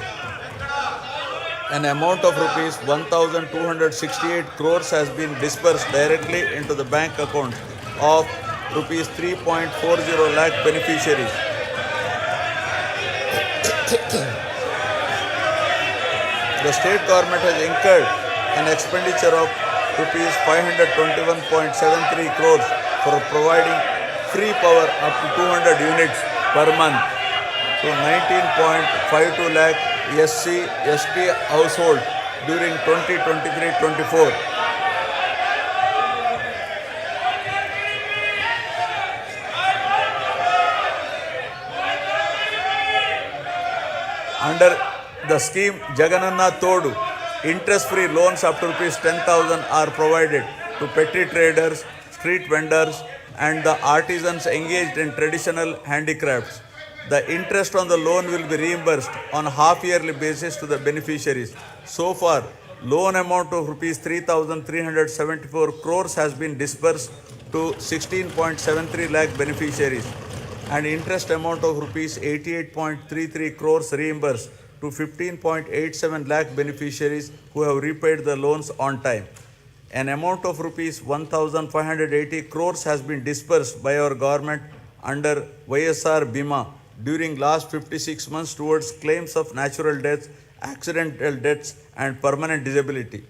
an amount of rupees 1,268 crores has been disbursed directly into the bank accounts of rupees 3.40 lakh beneficiaries. The state government has incurred an expenditure of rupees 521.73 crores for providing free power up to 200 units per month to 19.52 lakh SC/ST households during 2023-24. Under the scheme Jagananna Todu, interest-free loans up to rupees 10,000 are provided to petty traders, street vendors and the artisans engaged in traditional handicrafts. The interest on the loan will be reimbursed on a half-yearly basis to the beneficiaries. So far, loan amount of rupees 3,374 crores has been disbursed to 16.73 lakh beneficiaries and interest amount of rupees 88.33 crores reimbursed to 15.87 lakh beneficiaries who have repaid the loans on time. An amount of rupees 1,580 crores has been disbursed by our government under YSR Bima during last 56 months towards claims of natural deaths, accidental deaths and permanent disability.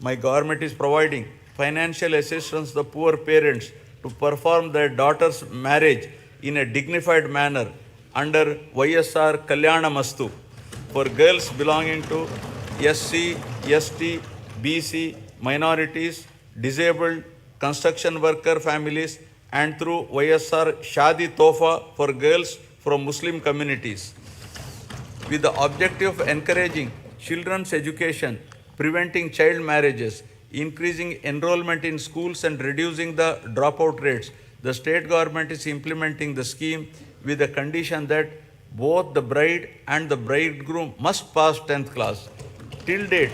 My government is providing financial assistance to the poor parents to perform their daughter's marriage in a dignified manner under YSR Kalyana Mastu for girls belonging to SC, ST, BC, minorities, disabled, construction worker families and through YSR Shadi Tofa for girls from Muslim communities. With the objective of encouraging children's education, preventing child marriages, increasing enrollment in schools and reducing the dropout rates, The state government is implementing the scheme with the condition that both the bride and the bridegroom must pass 10th class. Till date,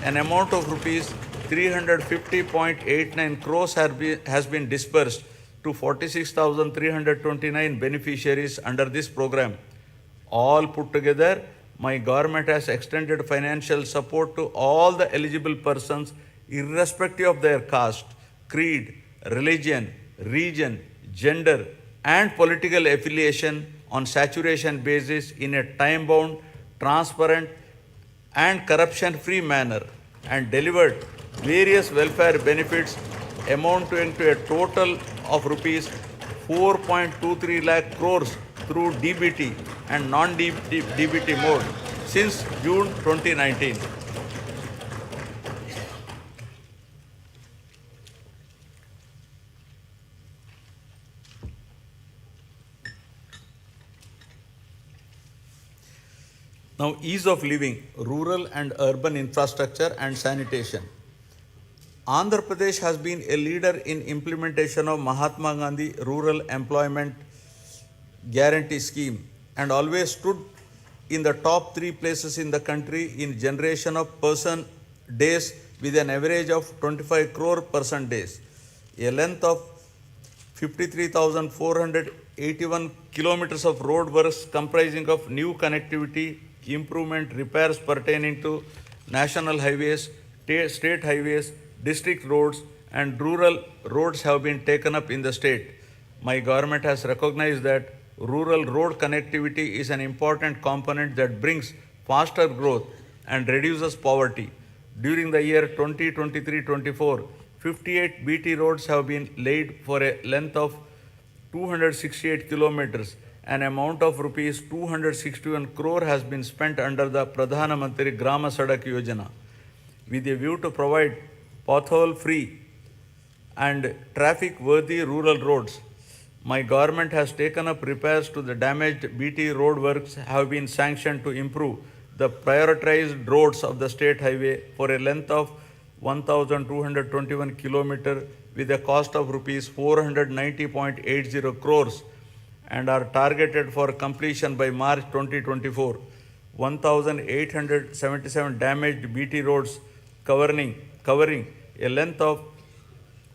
an amount of rupees 350.89 crores has been disbursed to 46,329 beneficiaries under this program. All put together, my government has extended financial support to all the eligible persons irrespective of their caste, creed, religion, region, gender, and political affiliation on saturation basis in a time-bound, transparent, and corruption-free manner, and delivered various welfare benefits amounting to a total of rupees 4.23 lakh crores through DBT and non-DBT mode since June 2019. Now, ease of living, rural and urban infrastructure and sanitation. Andhra Pradesh has been a leader in implementation of Mahatma Gandhi Rural Employment Guarantee Scheme and always stood in the top 3 places in the country in generation of person days with an average of 25 crore person days. A length of 53,481 kilometers of road works comprising of new connectivity, improvement, repairs pertaining to national highways, state highways, district roads and rural roads have been taken up in the state. My government has recognized that rural road connectivity is an important component that brings faster growth and reduces poverty. During the year 2023-24, 58 BT roads have been laid for a length of 268 kilometers. An amount of rupees 261 crore has been spent under the Pradhana Mantri Grama Sadak Yojana with a view to provide pothole-free and traffic-worthy rural roads. My government has taken up repairs to the damaged BT road works have been sanctioned to improve the prioritized roads of the state highway for a length of 1,221 km with a cost of rupees 490.80 crores and are targeted for completion by March 2024. 1,877 damaged BT roads covering a length of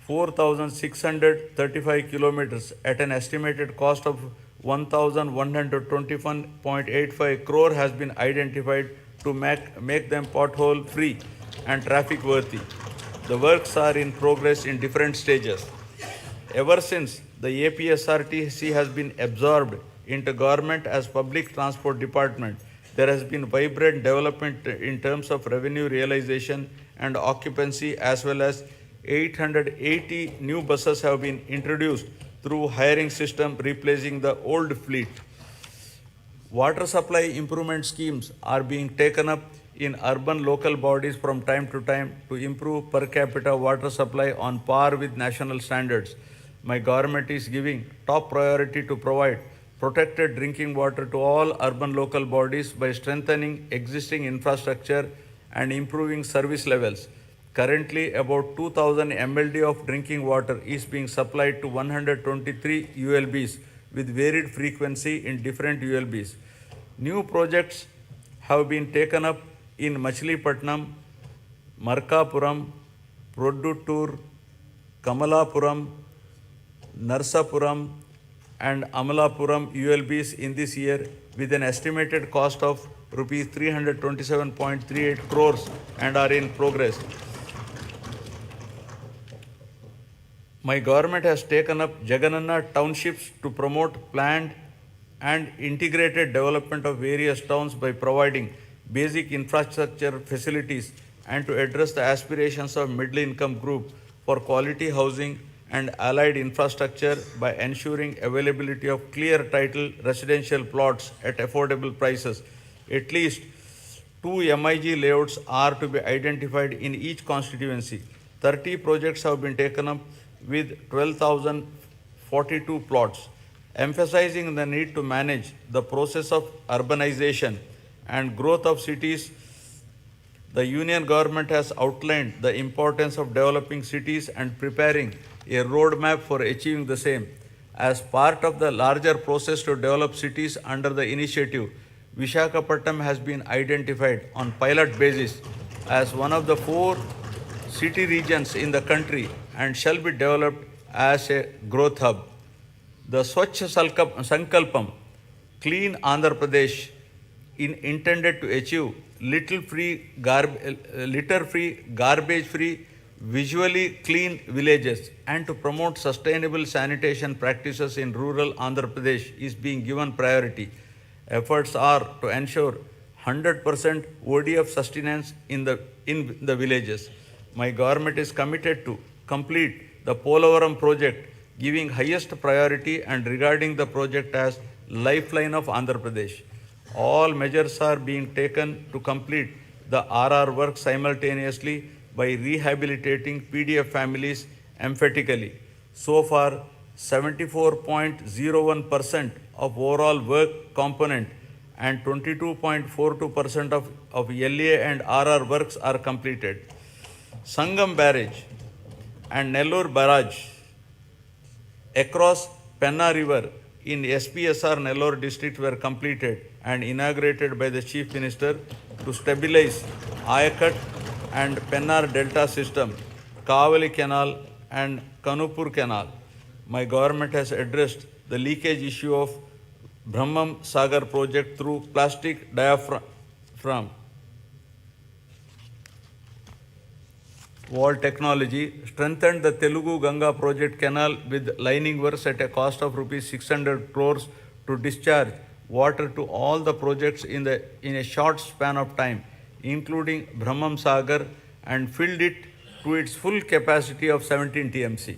4,635 kilometers at an estimated cost of 1,121.85 crore has been identified to make them pothole free and traffic worthy. The works are in progress in different stages. Ever since the APSRTC has been absorbed into government as public transport department, there has been vibrant development in terms of revenue realization and occupancy, as well as 880 new buses have been introduced through hiring system replacing the old fleet. Water supply improvement schemes are being taken up in urban local bodies from time to time to improve per capita water supply on par with national standards. My government is giving top priority to provide protected drinking water to all urban local bodies by strengthening existing infrastructure and improving service levels. Currently, about 2,000 MLD of drinking water is being supplied to 123 ULBs with varied frequency in different ULBs. New projects have been taken up in Machilipatnam, Markapuram, Produttur, Kamalapuram, Narsapuram and Amalapuram ULBs in this year with an estimated cost of rupees 327.38 crores and are in progress. My government has taken up Jagannath townships to promote planned and integrated development of various towns by providing basic infrastructure facilities and to address the aspirations of middle income group for quality housing and allied infrastructure by ensuring availability of clear title residential plots at affordable prices. At least 2 MIG layouts are to be identified in each constituency. 30 projects have been taken up with 12,042 plots, emphasizing the need to manage the process of urbanization and growth of cities. The Union government has outlined the importance of developing cities and preparing a roadmap for achieving the same. As part of the larger process to develop cities under the initiative, Vishakhapatnam has been identified on pilot basis as one of the 4 city regions in the country and shall be developed as a growth hub. The Swachh Sankalpam, Clean Andhra Pradesh, intended to achieve litter-free, garbage-free, visually clean villages and to promote sustainable sanitation practices in rural Andhra Pradesh is being given priority. Efforts are to ensure 100% ODF sustenance in the villages. My government is committed to complete the Polavaram project, giving highest priority and regarding the project as lifeline of Andhra Pradesh. All measures are being taken to complete the RR work simultaneously by rehabilitating PDF families emphatically. So far, 74.01% of overall work component and 22.42% of LA and RR works are completed. Sangam Barrage and Nellore Barrage across Penna River in SPSR Nellore district were completed and inaugurated by the Chief Minister to stabilize Ayakat and Pennar Delta system, Kavali Canal and Kanupur Canal. My government has addressed the leakage issue of Brahmam Sagar project through plastic diaphragm wall technology, strengthened the Telugu Ganga project canal with lining works at a cost of rupees 600 crores to discharge water to all the projects in a short span of time, including Brahmam Sagar, and filled it to its full capacity of 17 TMC.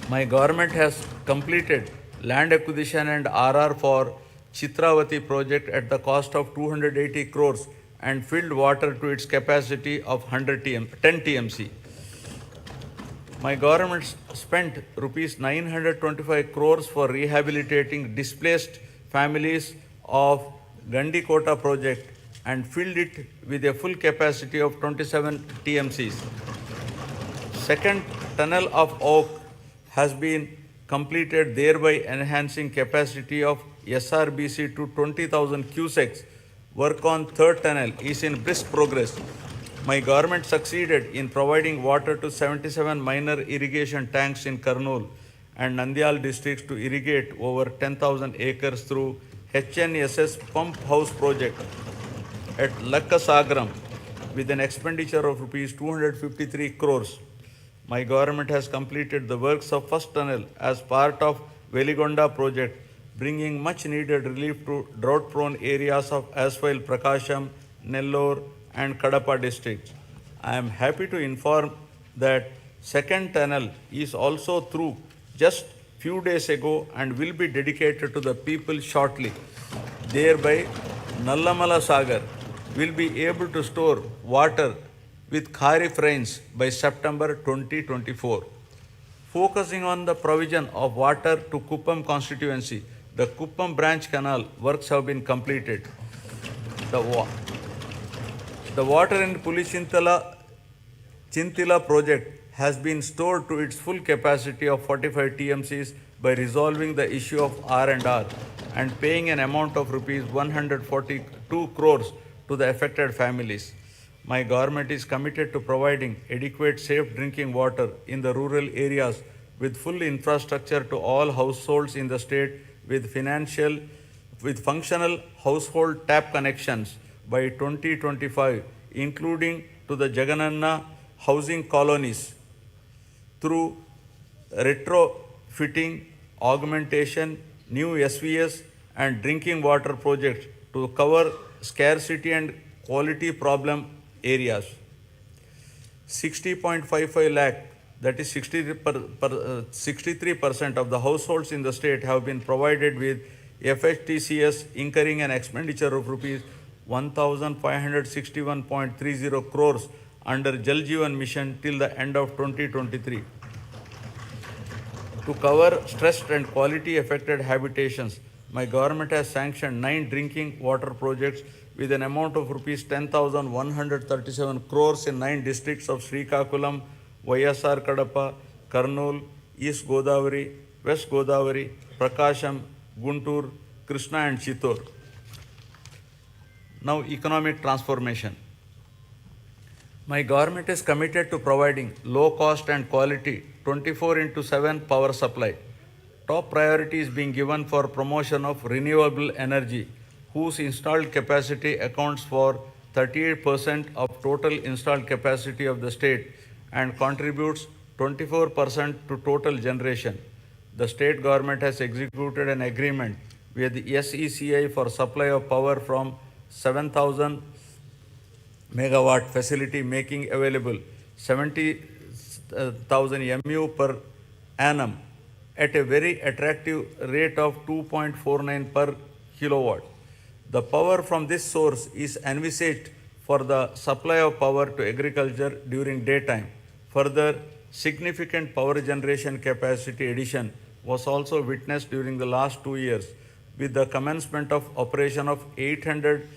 My government has completed land acquisition and RR for Chitravati project at the cost of 280 crores and filled water to its capacity of 10 TMC. My government spent rupees 925 crores for rehabilitating displaced families of Gandikota project and filled it with a full capacity of 27 TMCs. Second tunnel of Oak has been completed, thereby enhancing capacity of SRBC to 20,000 cusecs. Work on third tunnel is in brisk progress. My government succeeded in providing water to 77 minor irrigation tanks in Kurnool and Nandyal districts to irrigate over 10,000 acres through HNSS pump house project at Lakkasagaram with an expenditure of rupees 253 crores. My government has completed the works of first tunnel as part of Veligonda project, bringing much needed relief to drought-prone areas of Aswile, Prakasham, Nellore and Kadapa districts. I am happy to inform that second tunnel is also through just few days ago and will be dedicated to the people shortly. Thereby, Nallamala Sagar will be able to store water with Kharif rains by September 2024. Focusing on the provision of water to Kuppam constituency, the Kuppam branch canal works have been completed. The water in Chintila project has been stored to its full capacity of 45 TMCs by resolving the issue of R&R and paying an amount of rupees 142 crores to the affected families. My government is committed to providing adequate safe drinking water in the rural areas with full infrastructure to all households in the state with functional household tap connections by 2025, including to the Jagananna housing colonies through retrofitting, augmentation, new SVS and drinking water projects to cover scarcity and quality problem areas. 60.55 lakh, that is 63% of the households in the state have been provided with FHTCS, incurring an expenditure of rupees 1,561.30 crores under Jal Jeevan Mission till the end of 2023. To cover stressed and quality affected habitations, my government has sanctioned 9 drinking water projects with an amount of rupees 10,137 crores in 9 districts of Srikakulam, YSR Kadapa, Kurnool, East Godavari, West Godavari, Prakasham, Guntur, Krishna and Chittor. Now, economic transformation. My government is committed to providing low cost and quality 24/7 power supply. Top priority is being given for promotion of renewable energy, whose installed capacity accounts for 38% of total installed capacity of the state and contributes 24% to total generation. The state government has executed an agreement with the SECI for supply of power from 7,000 megawatt facility, making available 70,000 MU per annum at a very attractive rate of 2.49 per kilowatt. The power from this source is envisaged for the supply of power to agriculture during daytime. Further, significant power generation capacity addition was also witnessed during the last 2 years with the commencement of operation of 800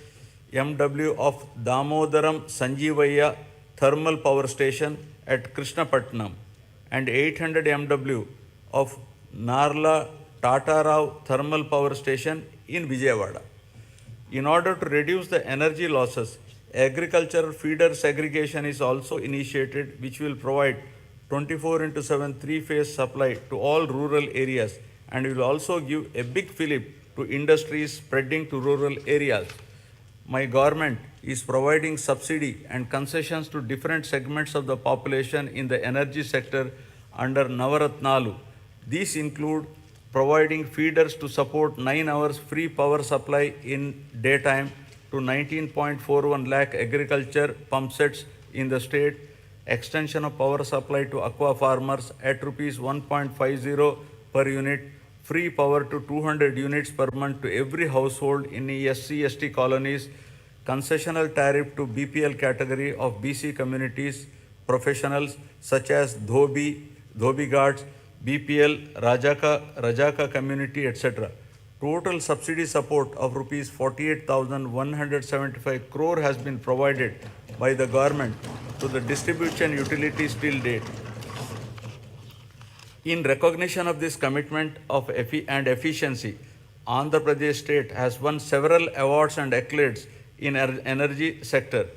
MW of Damodaram Sanjeevaya thermal power station at Krishnapatnam and 800 MW of Narla Tatarao thermal power station in Vijayawada. In order to reduce the energy losses, agricultural feeder segregation is also initiated, which will provide 24/7 three-phase supply to all rural areas and will also give a big fillip to industries spreading to rural areas. My government is providing subsidy and concessions to different segments of the population in the energy sector under Navaratnalu. These include providing feeders to support 9 hours free power supply in daytime to 19.41 lakh agriculture pump sets in the state, extension of power supply to aqua farmers at rupees 1.50 per unit, free power to 200 units per month to every household in SC/ST colonies, concessional tariff to BPL category of BC communities, professionals such as Dhobi guards, BPL, Rajaka community, etc. Total subsidy support of rupees 48,175 crore has been provided by the government to the distribution utilities till date. In recognition of this commitment and efficiency, Andhra Pradesh state has won several awards and accolades in energy sector.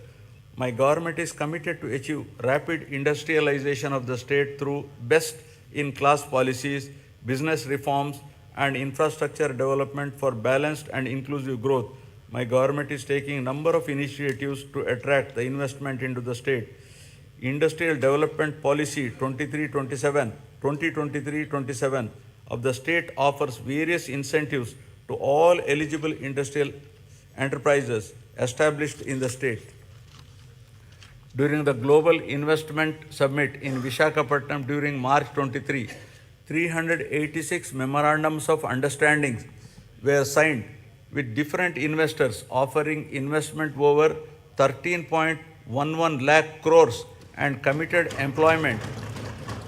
My government is committed to achieve rapid industrialization of the state through best-in-class policies, business reforms, and infrastructure development for balanced and inclusive growth. My government is taking a number of initiatives to attract the investment into the state. Industrial Development Policy 2023-27 of the state offers various incentives to all eligible industrial enterprises established in the state. During the Global Investment Summit in Visakhapatnam during March 23, 386 memorandums of understanding were signed with different investors offering investment over 13.11 lakh crores and committed employment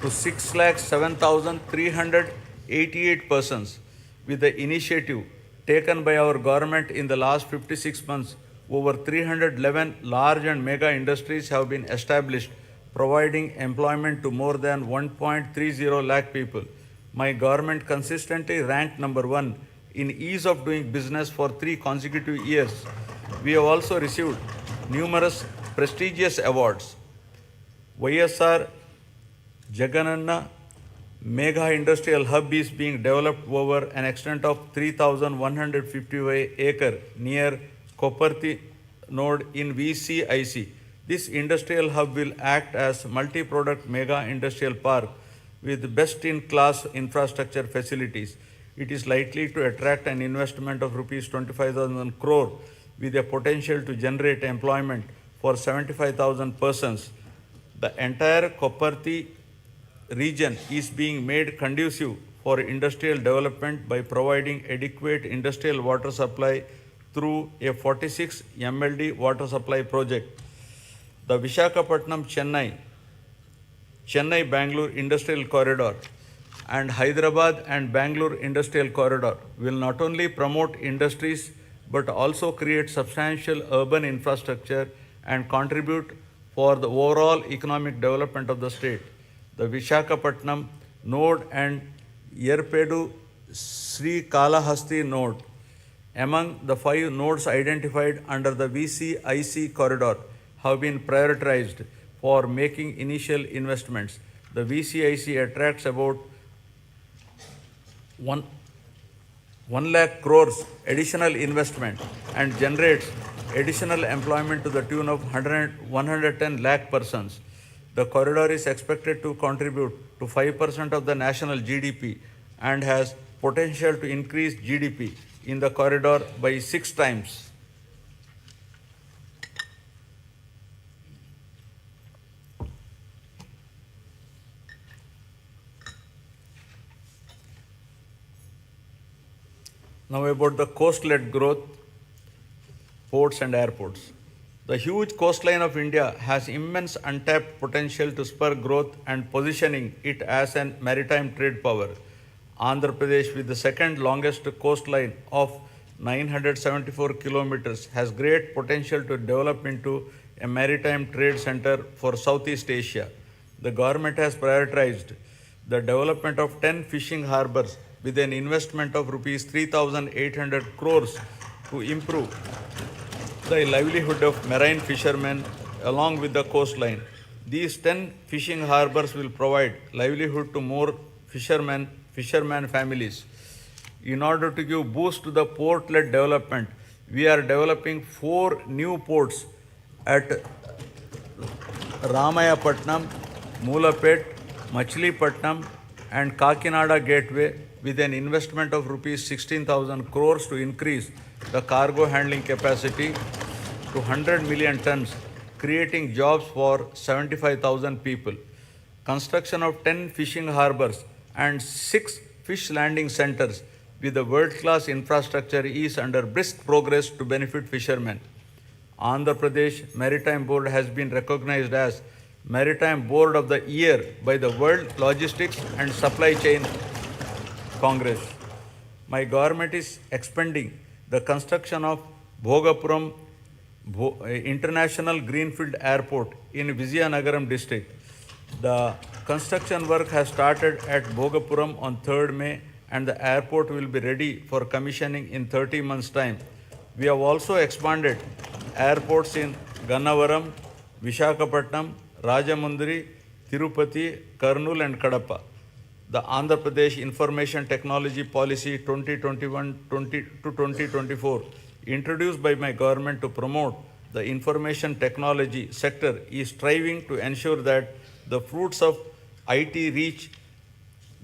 to 6,07,388 persons. With the initiative taken by our government in the last 56 months, over 311 large and mega industries have been established, providing employment to more than 1.30 lakh people. My government consistently ranked number 1 in ease of doing business for 3 consecutive years. We have also received numerous prestigious awards. YSR Jagananna Mega Industrial Hub is being developed over an extent of 3,155 acre near Koparthi node in VCIC. This industrial hub will act as multi-product mega industrial park with best-in-class infrastructure facilities. It is likely to attract an investment of rupees 25,000 crore with a potential to generate employment for 75,000 persons. The entire Koparthi region is being made conducive for industrial development by providing adequate industrial water supply through a 46 MLD water supply project. The Chennai-Bangalore Industrial Corridor and Hyderabad and Bangalore Industrial Corridor will not only promote industries but also create substantial urban infrastructure and contribute for the overall economic development of the state. the Vishakhapatnam node and Yerpedu Sri Kalahasti node. Among the 5 nodes identified under the VCIC corridor have been prioritized for making initial investments. The VCIC attracts about 1 lakh crores additional investment and generates additional employment to the tune of 110 lakh persons. The corridor is expected to contribute to 5% of the national GDP and has potential to increase GDP in the corridor by 6 times. Now about the coast-led growth, ports and airports. The huge coastline of India has immense untapped potential to spur growth and positioning it as a maritime trade power. Andhra Pradesh, with the second longest coastline of 974 kilometers, has great potential to develop into a maritime trade center for Southeast Asia. The government has prioritized the development of 10 fishing harbors with an investment of rupees 3,800 crores to improve the livelihood of marine fishermen along with the coastline. These 10 fishing harbors will provide livelihood to more fishermen families. In order to give boost to the port-led development, we are developing 4 new ports at Ramayapatnam, Moolapet, Machilipatnam and Kakinada Gateway with an investment of rupees 16,000 crores to increase the cargo handling capacity to 100 million tons, creating jobs for 75,000 people. Construction of 10 fishing harbors and 6 fish landing centers with a world-class infrastructure is under brisk progress to benefit fishermen. Andhra Pradesh Maritime Board has been recognized as Maritime Board of the Year by the World Logistics and Supply Chain Congress. My government is expanding the construction of Bhogapuram International Greenfield Airport in Vizianagaram district. The construction work has started at Bhogapuram on 3rd May and the airport will be ready for commissioning in 30 months' time. We have also expanded airports in Gannavaram, Vishakhapatnam, Rajamundry, Tirupati, Kurnool and Kadapa. The Andhra Pradesh Information Technology Policy 2021 to 2024, introduced by my government to promote the information technology sector, is striving to ensure that the fruits of IT reach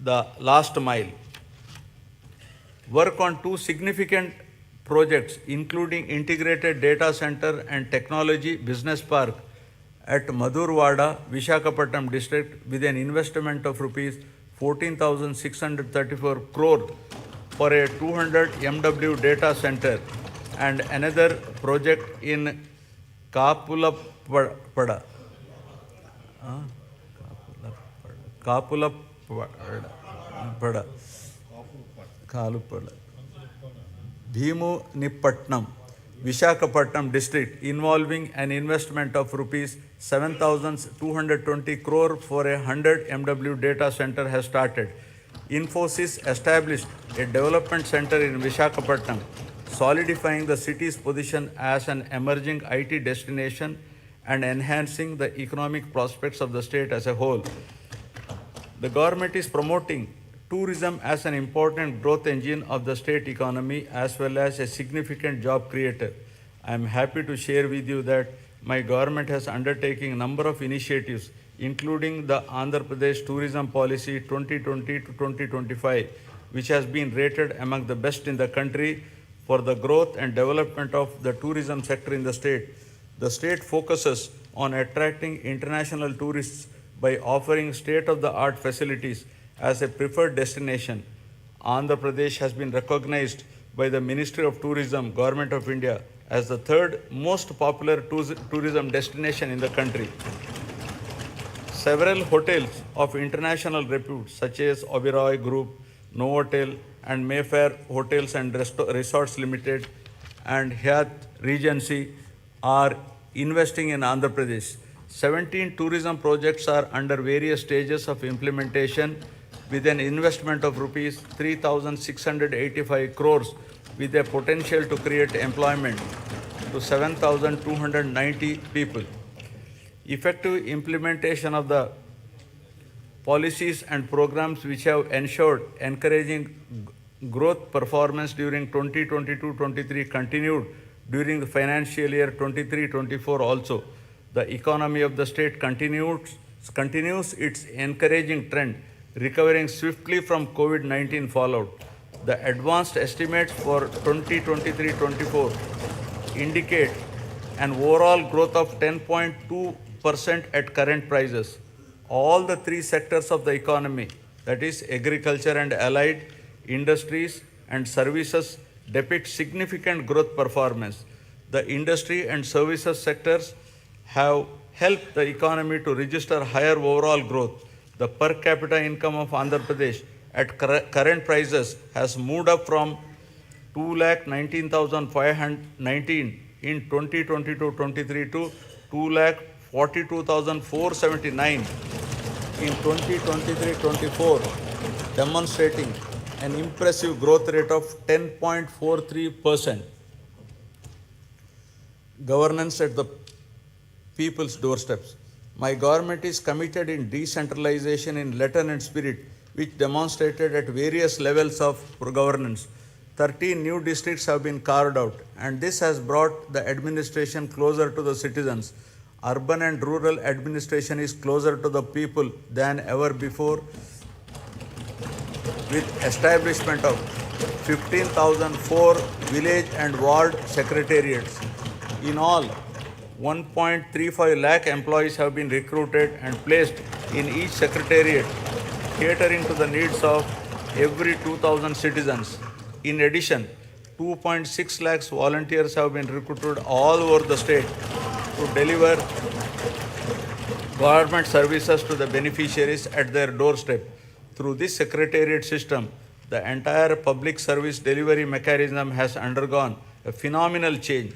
the last mile. Work on 2 significant projects, including integrated data center and technology business park at Madurwada, Vishakhapatnam district, with an investment of rupees 14,634 crore for a 200 MW data center, and another project in Kapulapada, Bhimunipatnam, Vishakhapatnam district, involving an investment of rupees 7,220 crore for a 100 MW data center has started. Infosys established a development center in Vishakhapatnam, solidifying the city's position as an emerging IT destination and enhancing the economic prospects of the state as a whole. The government is promoting tourism as an important growth engine of the state economy as well as a significant job creator. I am happy to share with you that my government has undertaken a number of initiatives, including the Andhra Pradesh Tourism Policy 2020 to 2025, which has been rated among the best in the country for the growth and development of the tourism sector in the state. The state focuses on attracting international tourists by offering state-of-the-art facilities as a preferred destination. Andhra Pradesh has been recognized by the Ministry of Tourism, Government of India, as the 3rd most popular tourism destination in the country. Several hotels of international repute such as Oberoi Group, Novotel and Mayfair Hotels and Resorts Limited and Hyatt Regency are investing in Andhra Pradesh. 17 tourism projects are under various stages of implementation with an investment of rupees 3,685 crores with a potential to create employment to 7,290 people. Effective implementation of the policies and programs which have ensured encouraging growth performance during 2022-23 continued during the financial year 23-24 also. The economy of the state continues its encouraging trend, recovering swiftly from COVID-19 fallout. The advanced estimates for 2023-24 indicate an overall growth of 10.2% at current prices. All the three sectors of the economy, that is agriculture and allied, industries and services, depict significant growth performance. The industry and services sectors have helped the economy to register higher overall growth. The per capita income of Andhra Pradesh at current prices has moved up from 2,19,519 in 2022-23 to 2,42,479 in 2023-24, demonstrating an impressive growth rate of 10.43%. Governance at the people's doorsteps. My government is committed in decentralization in letter and spirit, which demonstrated at various levels of governance. 13 new districts have been carved out, and this has brought the administration closer to the citizens. Urban and rural administration is closer to the people than ever before, with establishment of 15,004 village and ward secretariats. In all, 1.35 lakh employees have been recruited and placed in each secretariat, catering to the needs of every 2,000 citizens. In addition, 2.6 lakhs volunteers have been recruited all over the state to deliver government services to the beneficiaries at their doorstep. Through this secretariat system, the entire public service delivery mechanism has undergone a phenomenal change.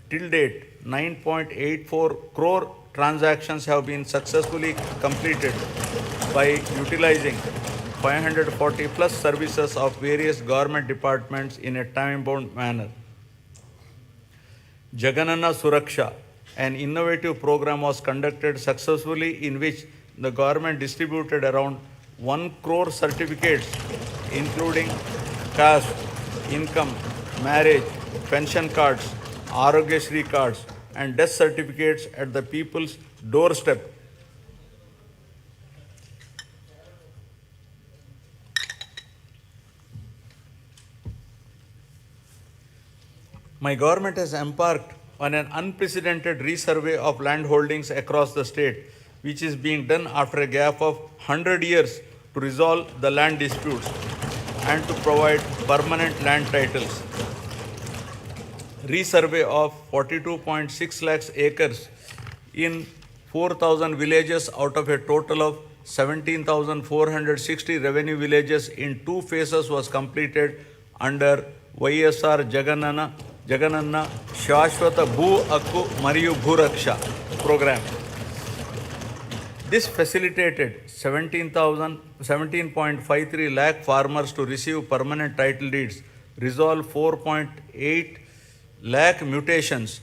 Till date, 9.84 crore transactions have been successfully completed by utilizing 540 plus services of various government departments in a time-bound manner. Jagananna Suraksha, an innovative program, was conducted successfully in which the government distributed around 1 crore certificates including caste, income, marriage, pension cards, Arogyasri cards and death certificates at the people's doorstep. My government has embarked on an unprecedented resurvey of land holdings across the state, which is being done after a gap of 100 years to resolve the land disputes and to provide permanent land titles. Resurvey of 42.6 lakhs acres in 4,000 villages out of a total of 17,460 revenue villages in 2 phases was completed under YSR Jagananna Shashwata Bhu Akku Mariyu Bhuraksha program. This facilitated 17.53 lakh farmers to receive permanent title deeds, resolve 4.8 lakh mutations